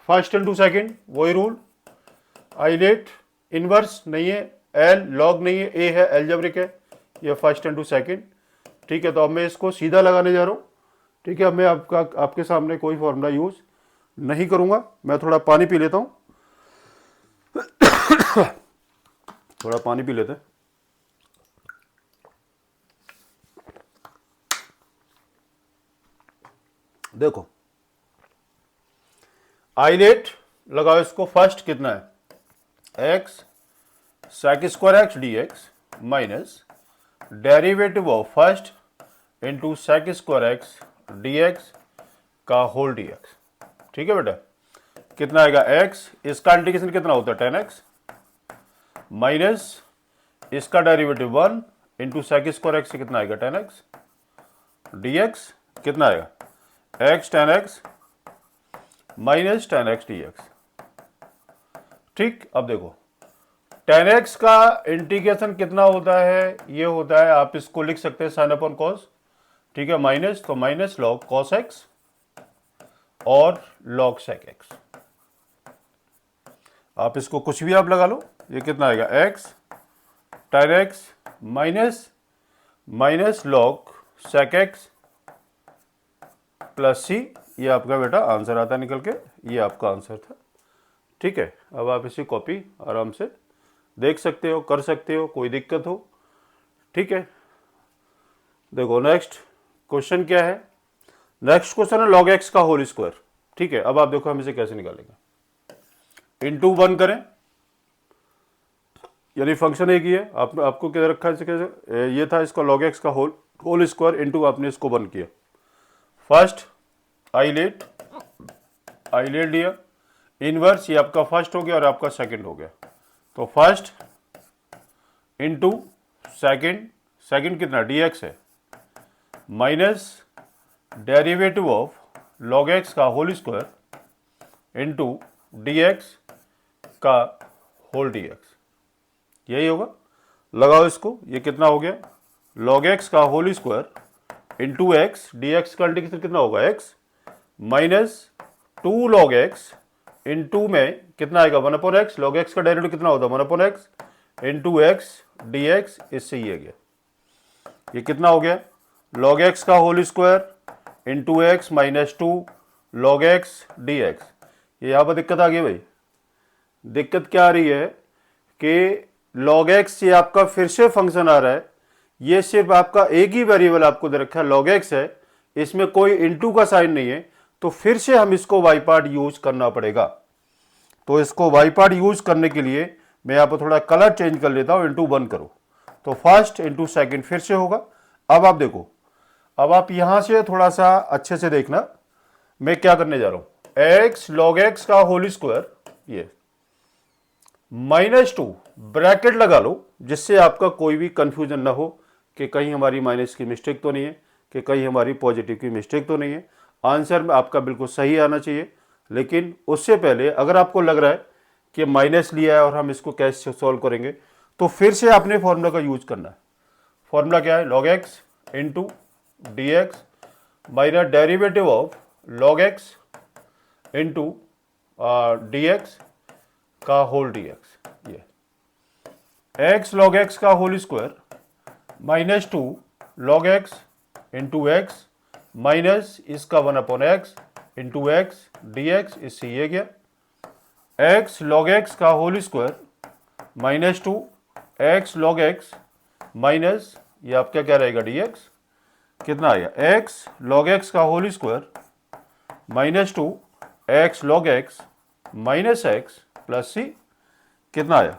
First into second वही रूल, आइलेट इनवर्स नहीं है, एल लॉग नहीं है, ए है, एलजेब्रिक है, ये फर्स्ट इंटू सेकेंड। ठीक है, तो अब मैं इसको सीधा लगाने जा रहा हूँ। ठीक है, अब मैं आपके सामने कोई फॉर्मूला यूज नहीं करूंगा। मैं थोड़ा पानी पी लेता हूँ थोड़ा पानी पी लेते हैं। देखो आइलेट लगाओ इसको, फर्स्ट कितना है, x sec square x d x minus derivative of first into sec square x d x का होल डी एक्स। ठीक है बेटा, कितना आएगा एक्स, इसका इंटीग्रेशन कितना होता है 10x माइनस इसका derivative 1 into sec square x से कितना आएगा 10x dx। कितना आएगा x 10x minus 10x dx। ठीक, अब देखो 10x का इंटीग्रेशन कितना होता है, ये होता है, आप इसको लिख सकते हैं साइन अपॉन कॉस। ठीक है, माइनस तो माइनस लॉग कॉस एक्स और लॉग सेक एक्स। आप इसको कुछ भी आप लगा लो, ये कितना आएगा x 10x minus log sec x plus c। ये आपका बेटा आंसर आता निकल के, ये आपका आंसर था। ठीक है, अब आप इसी कॉपी आराम से देख सकते हो, कर सकते हो, कोई दिक्कत हो। ठीक है, देखो नेक्स्ट क्वेश्चन क्या है, नेक्स्ट क्वेश्चन है log x का होल स्क्वायर। ठीक है, अब आप देखो हम इसे कैसे निकालेंगे। इंटू 1 करें, यानी फंक्शन एक ही है। आपको क्या रखा है कैसे, ये था इसका log x का होल स्क्वायर इंटू आपने इसको 1 किया। फर्स्ट आइलेट लिया, इनवर्स ये आपका फर्स्ट हो गया और आपका सेकंड हो गया। तो फर्स्ट इंटू सेकंड कितना dx है, minus derivative of log x का होल स्क्वायर इंटू dx का होल dx, यही होगा। लगाओ इसको, ये कितना हो गया, log x का whole square into x, dx का इंटीग्रेशन कितना होगा x, minus 2 log x into में कितना आएगा 1/x, log x का डेरिवेटिव कितना होता है 1/x इंटू एक्स dx, इससे ये गया, ये कितना हो गया log x का whole square into x minus 2 log x dx। ये यहाँ पर दिक्कत आ गई भाई, दिक्कत क्या आ रही है कि log x ये आपका फिर से फंक्शन आ रहा है, ये सिर्फ आपका एक ही वेरिएबल आपको दे रखा है log x है, इसमें कोई इंटू का साइन नहीं है, तो फिर से हम इसको वाई पार्ट यूज करना पड़ेगा। तो इसको वाई पार्ट यूज करने के लिए मैं यहाँ पर थोड़ा कलर चेंज कर लेता हूँ, इंटू 1 करो, तो फर्स्ट इंटू सेकेंड फिर से होगा। अब आप देखो, अब आप यहां से थोड़ा सा अच्छे से देखना, मैं क्या करने जा रहा हूं, x log x का होल स्क्वायर ये -2 ब्रैकेट लगा लो, जिससे आपका कोई भी कंफ्यूजन ना हो कि कहीं हमारी माइनस की मिस्टेक तो नहीं है, कि कहीं हमारी पॉजिटिव की मिस्टेक तो नहीं है। आंसर में आपका बिल्कुल सही आना चाहिए, लेकिन उससे पहले अगर आपको लग रहा है कि माइनस लिया है और हम इसको कैसे सॉल्व करेंगे, तो फिर से आपने फॉर्मूला का यूज करना है। फॉर्मूला क्या है, log x into d x minus derivative of log x into d x का होल dx, ये x log x का whole square -2 log x into x minus इसका 1/x इंटू एक्स dx, इससे ये गया x log x का whole square -2 x log x minus ये आपका क्या रहेगा dx, कितना आएगा x log x का whole square -2 x log x minus x plus c, कितना आया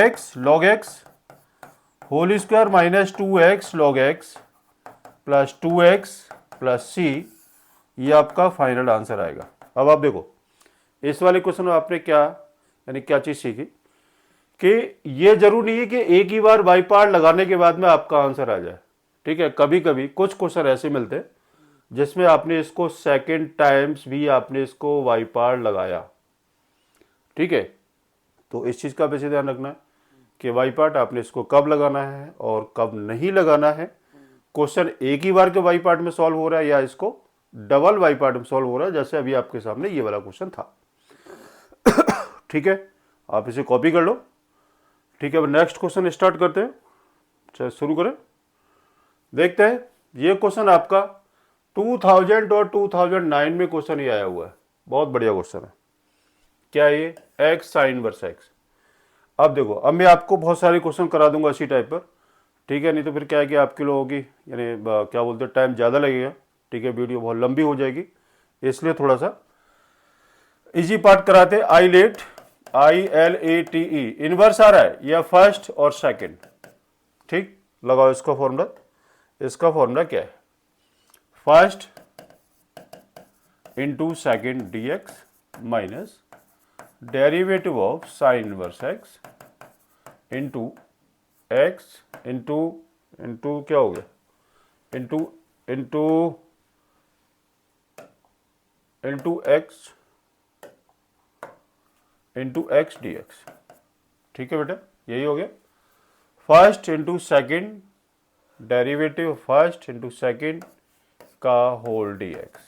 x log x whole square -2x log x plus 2x plus c, ये आपका फाइनल आंसर आएगा। अब आप देखो इस वाले क्वेश्चन में आपने क्या यानी क्या चीज सीखी कि ये जरूरी नहीं है कि एक ही बार बाई पार्ट लगाने के बाद में आपका आंसर आ जाए। ठीक है, कभी कभी कुछ क्वेश्चन ऐसे मिलते हैं जिसमें आपने इसको सेकंड टाइम्स भी आपने इसको वाई पार्ट लगाया। ठीक है, तो इस चीज का वैसे ध्यान रखना है कि वाई पार्ट आपने इसको कब लगाना है और कब नहीं लगाना है। क्वेश्चन एक ही बार के वाई पार्ट में सॉल्व हो रहा है या इसको डबल वाई पार्ट में सॉल्व हो रहा है, जैसे अभी आपके सामने ये वाला क्वेश्चन था। ठीक है, आप इसे कॉपी कर लो। ठीक है, अब नेक्स्ट क्वेश्चन स्टार्ट करते हैं, चलिए शुरू करें। देखते हैं, ये क्वेश्चन आपका 2000 और 2009 में क्वेश्चन ही आया हुआ है, बहुत बढ़िया क्वेश्चन है। क्या ये x साइन वर्स x। अब देखो, अब मैं आपको बहुत सारे क्वेश्चन करा दूंगा इसी टाइप पर। ठीक है, नहीं तो फिर क्या है कि आपके लोगों की यानी क्या बोलते हैं टाइम ज़्यादा लगेगा। ठीक है, वीडियो बहुत लंबी हो जाएगी, इसलिए थोड़ा सा इजी पार्ट कराते। ILATE इनवर्स आ रहा है या फर्स्ट और सेकंड। ठीक, लगाओ इसका फॉर्मूला। इसका फॉर्मूला क्या है, first into second d x minus derivative of sine inverse x into x into into क्या हो गया into into into x into x d x. ठीक है बेटा, यही हो गया। First into second derivative first into second का होल डी एक्स।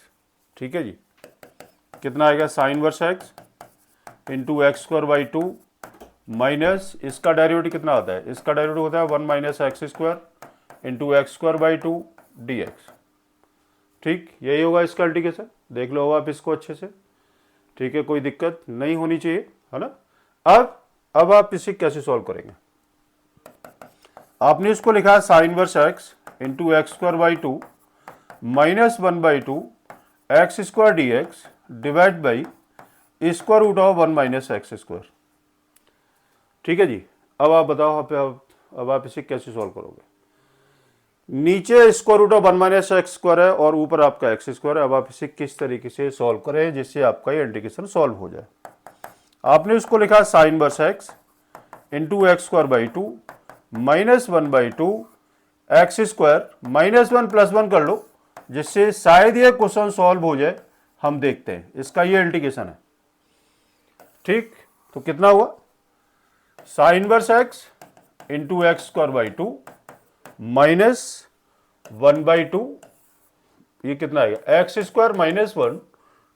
ठीक है जी, कितना आएगा sine inverse x into x square by 2 minus इसका डेरिवेटिव कितना आता है, इसका डेरिवेटिव होता है 1 minus x square into x square by 2 D x. ठीक, यही होगा इसका इंटीग्रेशन। देख लो आप इसको अच्छे से। ठीक है, कोई दिक्कत नहीं होनी चाहिए, है ना। अब आप इसे कैसे सॉल्व करेंगे, आपने इसको लिखा है sine inverse x into x square by 2 minus 1/2 x square d x divide by square root of 1 minus x square. ठीक है जी। अब आप बताओ अब आप इसे कैसे सॉल्व करोगे। नीचे square root of 1 minus x square है और ऊपर आपका एक्स स्क्वायर है। अब आप इसे किस तरीके से सॉल्व करें जिससे आपका ये इंटीग्रेशन सॉल्व हो जाए। आपने उसको लिखा sign inverse x into x square by 2 minus 1 by 2 x square minus 1 plus 1 कर लो, जिससे शायद ये क्वेश्चन सॉल्व हो जाए। हम देखते हैं, इसका ये इंटीग्रेशन है। ठीक, तो कितना हुआ, sine inverse x into x square by 2 minus 1 by 2, ये कितना आएगा x square minus 1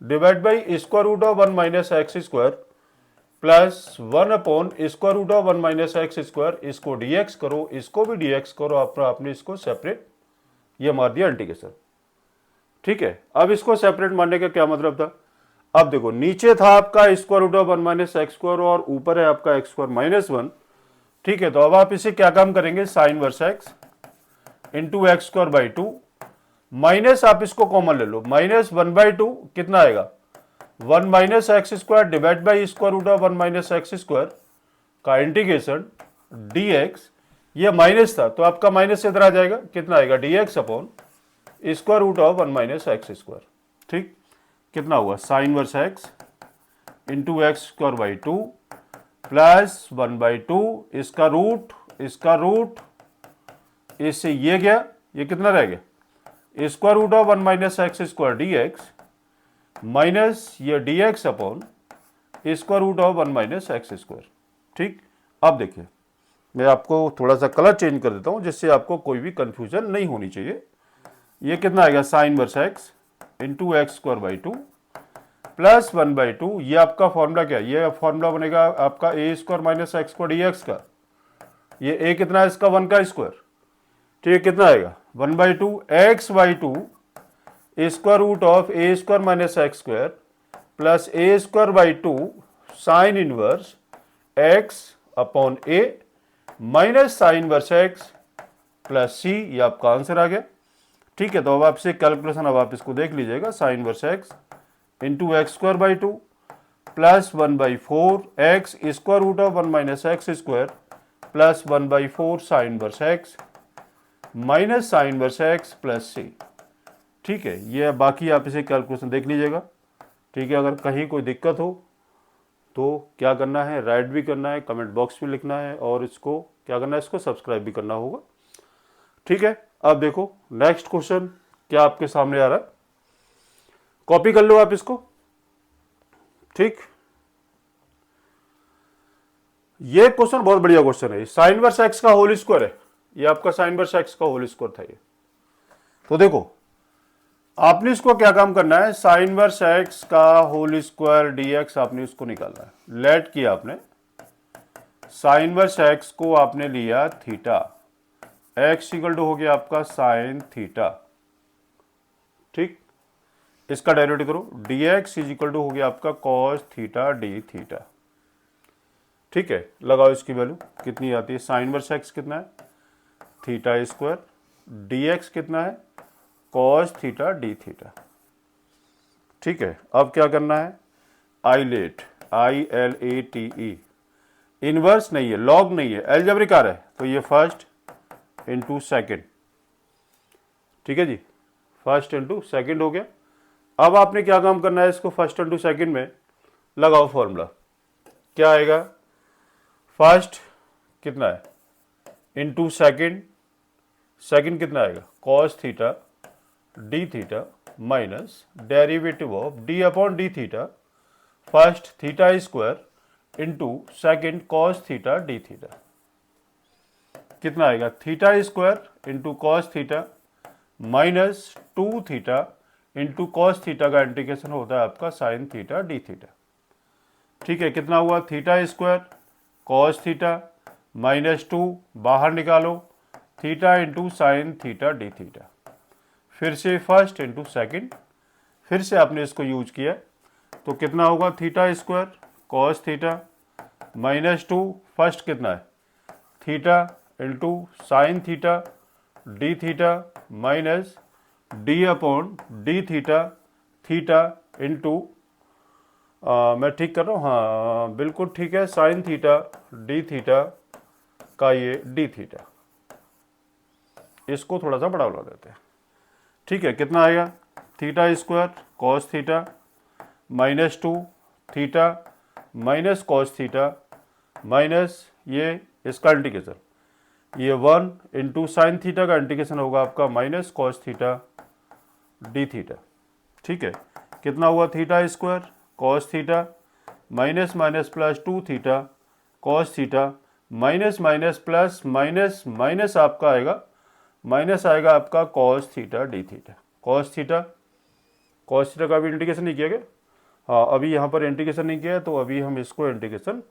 divide by square root of 1 minus x square plus 1 upon square root of 1 minus x square. इसको डीएक्स करो, इसको भी डीएक्स करो, आपने इसको सेपरेट ये मार दिया इंटीग्रेशन। ठीक है, अब इसको सेपरेट मारने का क्या मतलब था। अब देखो, नीचे था आपका square root of 1 minus x square और ऊपर है आपका एक्स स्क्वायर माइनस 1। ठीक है, तो अब आप इसे क्या काम करेंगे, sign inverse x into x square by 2 minus, आप इसको कॉमन ले लो, माइनस 1 बाई 2 कितना आएगा 1 minus x square divide by square root of 1 minus x square का इंटीग्रेशन dx। ये माइनस था तो आपका माइनस इधर आ जाएगा, कितना आएगा dx upon square root of 1 minus x square. ठीक, कितना हुआ sine inverse x into x square by 2 plus 1 by 2 इसका रूट इससे ये गया, ये कितना रह गया square root of 1 minus x square dx minus ये dx upon square root of 1 minus x square. ठीक, अब देखिए मैं आपको थोड़ा सा कलर चेंज कर देता हूं जिससे आपको कोई भी कंफ्यूजन नहीं होनी चाहिए। ये कितना आएगा sign inverse x into x square by 2 plus 1 by 2, ये आपका फॉर्मूला क्या है, ये फॉर्मूला बनेगा आपका a square minus x square dx का। ये ए कितना है इसका 1 का स्क्वायर। ठीक, कितना आएगा 1 by 2 x by 2 square root of a square minus x square plus a square by 2 sine inverse x upon a minus sine inverse x plus c, ये आपका आंसर आ गया। ठीक है, तो अब आपसे कैलकुलेशन, अब आप इसको देख लीजिएगा, sine inverse x into x square by 2 plus 1 by 4 x square root of 1 minus x square plus 1 by 4 sine inverse x minus sine inverse x plus c. ठीक है, ये बाकी आप इसे कैलकुलेशन देख लीजिएगा। ठीक है, अगर कहीं कोई दिक्कत हो तो क्या करना है, राइट भी करना है, कमेंट बॉक्स भी लिखना है और इसको क्या करना है, इसको सब्सक्राइब भी करना होगा। ठीक है, अब देखो नेक्स्ट क्वेश्चन क्या आपके सामने आ रहा है, कॉपी कर लो आप इसको। ठीक, ये क्वेश्चन बहुत बढ़िया क्वेश्चन है, साइन इनवर्स एक्स का होल स्क्वायर है, ये आपका साइन इनवर्स एक्स का होल स्क्वायर था ये। तो देखो आपने इसको क्या काम करना है, साइन इनवर्स एक्स का होल स्क्वायर dx आपने इसको निकालना है। लेट किया आपने साइन इनवर्स एक्स को आपने लिया थीटा, एक्स इक्वल टू हो गया आपका साइन थीटा। ठीक, इसका डेरिवेटिव करो, dx इज इक्वल टू हो गया आपका कॉस थीटा डी थीटा। ठीक है, लगाओ इसकी वैल्यू कितनी आती है, साइन इनवर्स एक्स कितना है थीटा स्क्वायर, dx कितना है कॉस थीटा डी थीटा। ठीक है, अब क्या करना है, आइलेट ILATE, इनवर्स नहीं है, लॉग नहीं है, एलजेब्रिक आ रहा है तो ये फर्स्ट इंटू सेकेंड। ठीक है जी, फर्स्ट इंटू सेकेंड हो गया। अब आपने क्या काम करना है, इसको फर्स्ट इंटू सेकेंड में लगाओ फॉर्मूला, क्या आएगा फर्स्ट कितना है इंटू सेकेंड, सेकेंड कितना आएगा cos theta D theta minus derivative of D upon D theta, first theta square into second cos theta D theta. कितना आएगा theta square into cos theta minus 2 theta into cos theta का इंटीग्रेशन होता है आपका साइन थीटा डी थीटा। ठीक है, कितना हुआ theta square cos theta minus 2 बाहर निकालो theta into sine theta D theta, फिर से फर्स्ट इंटू सेकेंड, फिर से आपने इसको यूज किया तो कितना होगा theta square cos theta minus 2 first कितना है theta into sine theta D theta minus D upon D theta, theta into मैं ठीक कर रहा हूँ, हाँ बिल्कुल ठीक है। साइन थीटा डी थीटा का ये डी थीटा, इसको थोड़ा सा बड़ा बना देते हैं। ठीक है, कितना आएगा, theta square cos theta minus 2 theta minus cos theta minus ये इसका इंटीग्रेशन, ये 1 इंटू साइन थीटा का इंटीग्रेशन होगा आपका minus cos theta D theta. ठीक है, कितना हुआ, theta square cos theta minus minus plus 2 theta cos theta minus minus plus minus minus आपका आएगा, माइनस आएगा आपका cos theta D theta. Cos theta का भी इंटीग्रेशन नहीं किया गया, हाँ अभी यहाँ पर इंटीग्रेशन नहीं किया है, तो अभी हम इसको इंटीग्रेशन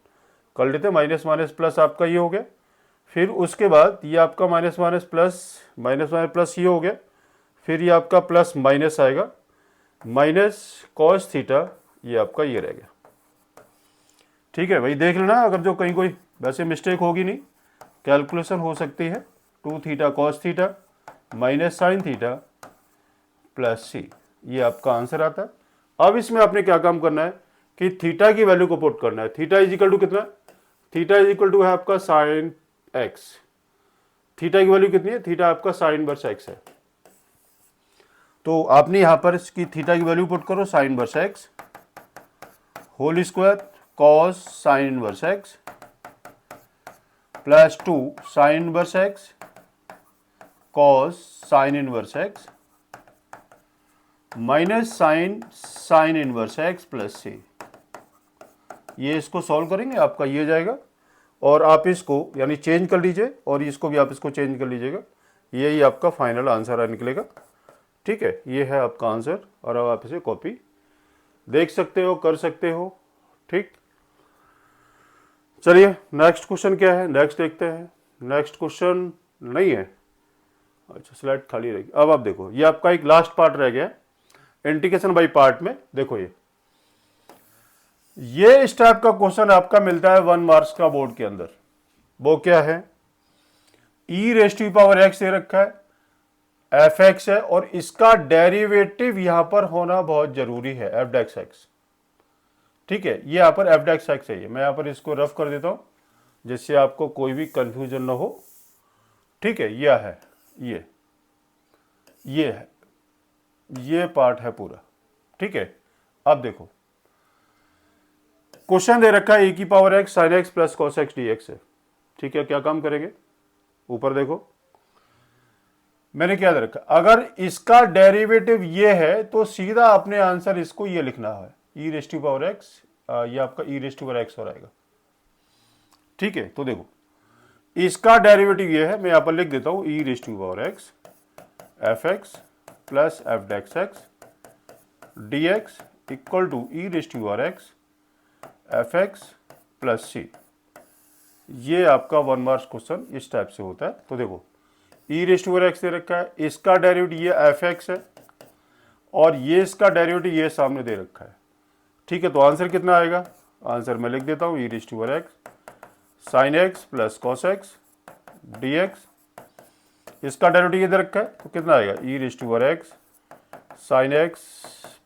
कर लेते हैं। माइनस माइनस प्लस आपका ये हो गया, फिर उसके बाद ये आपका माइनस माइनस प्लस ये हो गया, फिर ये आपका प्लस माइनस आएगा, माइनस कॉस थीटा ये आपका ये रह गया। ठीक है भाई, देख लेना अगर जो कहीं कोई वैसे मिस्टेक होगी नहीं, कैलकुलेशन हो सकती है। 2 theta cos theta minus sine theta plus c, ये आपका आंसर आता है। अब इसमें आपने क्या काम करना है कि थीटा की वैल्यू को पुट करना है। थीटा इज इक्वल टू कितना, थीटा इज इक्वल टू है आपका साइन एक्स। थीटा की वैल्यू कितनी है, थीटा आपका साइन इनवर्स एक्स है, तो आपने यहां पर इसकी थीटा की वैल्यू पुट करो, sine inverse x whole square cos sine inverse x plus 2 sine inverse x cos sine inverse x minus sine inverse x plus c. ये इसको सॉल्व करेंगे, आपका ये जाएगा, और आप इसको यानी चेंज कर लीजिए, और इसको भी आप इसको चेंज कर लीजिएगा, यही आपका फाइनल आंसर निकलेगा। ठीक है, ये है आपका आंसर, और अब आप इसे कॉपी देख सकते हो, कर सकते हो। ठीक, चलिए नेक्स्ट क्वेश्चन क्या है, नेक्स्ट देखते हैं। नेक्स्ट क्वेश्चन नहीं है, अच्छा स्लाइड खाली रहेगी। अब आप देखो, ये आपका एक लास्ट पार्ट रह गया इंटीग्रेशन बाय पार्ट में। देखो ये इस टाइप का क्वेश्चन आपका मिलता है 1 मार्क्स का बोर्ड के अंदर। वो क्या है, e raise to power x दे रखा है, एफ एक्स है, और इसका डेरिवेटिव यहां पर होना बहुत जरूरी है, एफ डेक्स एक्स। ठीक है, ये यहां पर एफ डेक्स एक्स है, मैं यहां पर इसको रफ कर देता हूं जिससे आपको कोई भी कंफ्यूजन ना हो। ठीक है, यह है ये है, ये पार्ट है पूरा। ठीक है, अब देखो क्वेश्चन दे रखा है ए की power x sine x plus cos x d x है। ठीक है, क्या काम करेंगे, ऊपर देखो मैंने क्या दे रखा, अगर इसका डेरिवेटिव ये है तो सीधा अपने आंसर इसको ये लिखना है, e raise to power x, ये आपका ई रेस टू पावर एक्स हो जाएगा। ठीक है, तो देखो इसका डेरिवेटिव ये है, मैं यहां पर लिख देता हूं, e raise to power x f x plus f dash x d x equal to e raise to power x f x plus c. ये आपका 1 मार्क्स क्वेश्चन इस टाइप से होता है। तो देखो ई रेस टू पावर एक्स दे रखा है, इसका डेरिवेटिव ये एफ एक्स है, और ये इसका डेरिवेटिव ये सामने दे रखा है। ठीक है, तो आंसर कितना आएगा, आंसर मैं लिख देता हूं, e raise to power x sine x plus cos x d x, इसका डेरिवेटिव ये दे रखा है, तो कितना आएगा, e raise to power x sine x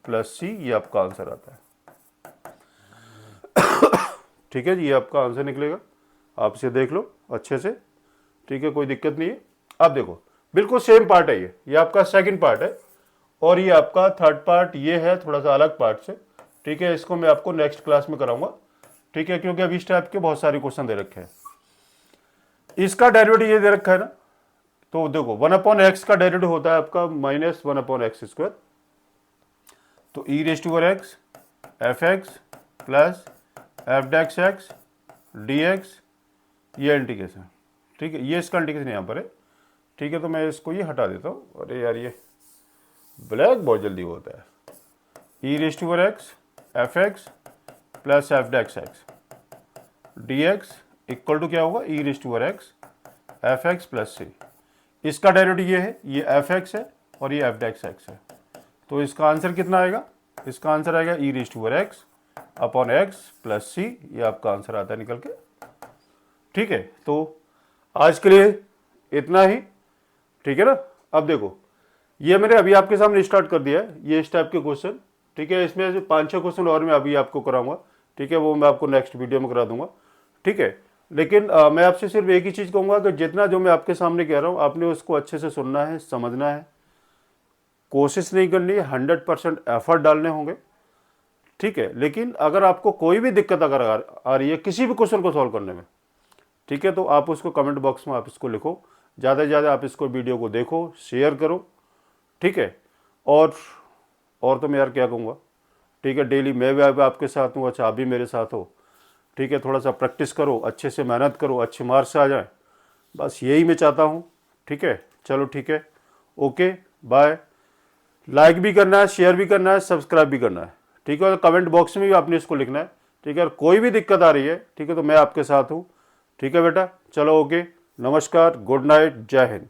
plus c, ये आपका आंसर आता है। ठीक है जी, ये आपका आंसर निकलेगा, आप इसे देख लो अच्छे से। ठीक है, कोई दिक्कत नहीं है। अब देखो बिल्कुल सेम पार्ट है, ये आपका सेकंड पार्ट है, और ये आपका थर्ड पार्ट ये है थोड़ा सा अलग पार्ट से। ठीक है, इसको मैं आपको नेक्स्ट क्लास में कराऊंगा। ठीक है, क्योंकि अभी इस टाइप के बहुत सारे क्वेश्चन दे रखे हैं। इसका डेरिवेटिव ये दे रखा है ना, तो देखो 1/x का डेरिवेटिव होता है आपका माइनस 1/x स्क्वायर, तो e raise to power x f x plus f dash x d x, ये इंटीग्रेशन। ठीक है, ये इसका इंटीग्रेशन यहाँ पर है। ठीक है, तो मैं इसको ये हटा देता हूँ। अरे यार, ये ब्लैक बहुत जल्दी होता है। E raise to power x f x plus f dash x d x equal to क्या होगा, e raise to power x f x plus c. इसका डेरिवेटिव ये है, ये एफ एक्स है और ये एफ डेक्स एक्स है, तो इसका आंसर कितना आएगा, इसका आंसर आएगा e raise to power x upon x plus c, ये आपका आंसर आता है निकल के। ठीक है, तो आज के लिए इतना ही। ठीक है ना, अब देखो ये मैंने अभी आपके सामने स्टार्ट कर दिया है, ये इस टाइप के क्वेश्चन ठीक है। इसमें जो 5-6 क्वेश्चन और मैं अभी आपको कराऊंगा, ठीक है, वो मैं आपको नेक्स्ट वीडियो में करा दूंगा, ठीक है। लेकिन मैं आपसे सिर्फ एक ही चीज़ कहूँगा कि जितना जो मैं आपके सामने कह रहा हूँ आपने उसको अच्छे से सुनना है, समझना है, कोशिश नहीं करनी है, 100% एफर्ट डालने होंगे, ठीक है। लेकिन अगर आपको कोई भी दिक्कत अगर आ रही है किसी भी क्वेश्चन को सॉल्व करने में, ठीक है, तो आप उसको कमेंट बॉक्स में आप इसको लिखो, ज़्यादा से ज़्यादा आप इसको वीडियो को देखो, शेयर करो, ठीक है। और तो मैं यार क्या कहूँगा, ठीक है, डेली मैं भी आपके साथ हूँ, अच्छा आप भी मेरे साथ हो, ठीक है। थोड़ा सा प्रैक्टिस करो, अच्छे से मेहनत करो, अच्छे मार्क्स आ जाए, बस यही मैं चाहता हूँ, ठीक है। चलो ठीक है, ओके बाय। लाइक भी करना है, शेयर भी करना है, सब्सक्राइब भी करना है, ठीक है। और कमेंट बॉक्स में भी आपने इसको लिखना है, ठीक है। और कोई भी दिक्कत आ रही है, ठीक है, तो मैं आपके साथ हूँ, ठीक है बेटा। चलो ओके, नमस्कार, गुड नाइट, जय हिंद।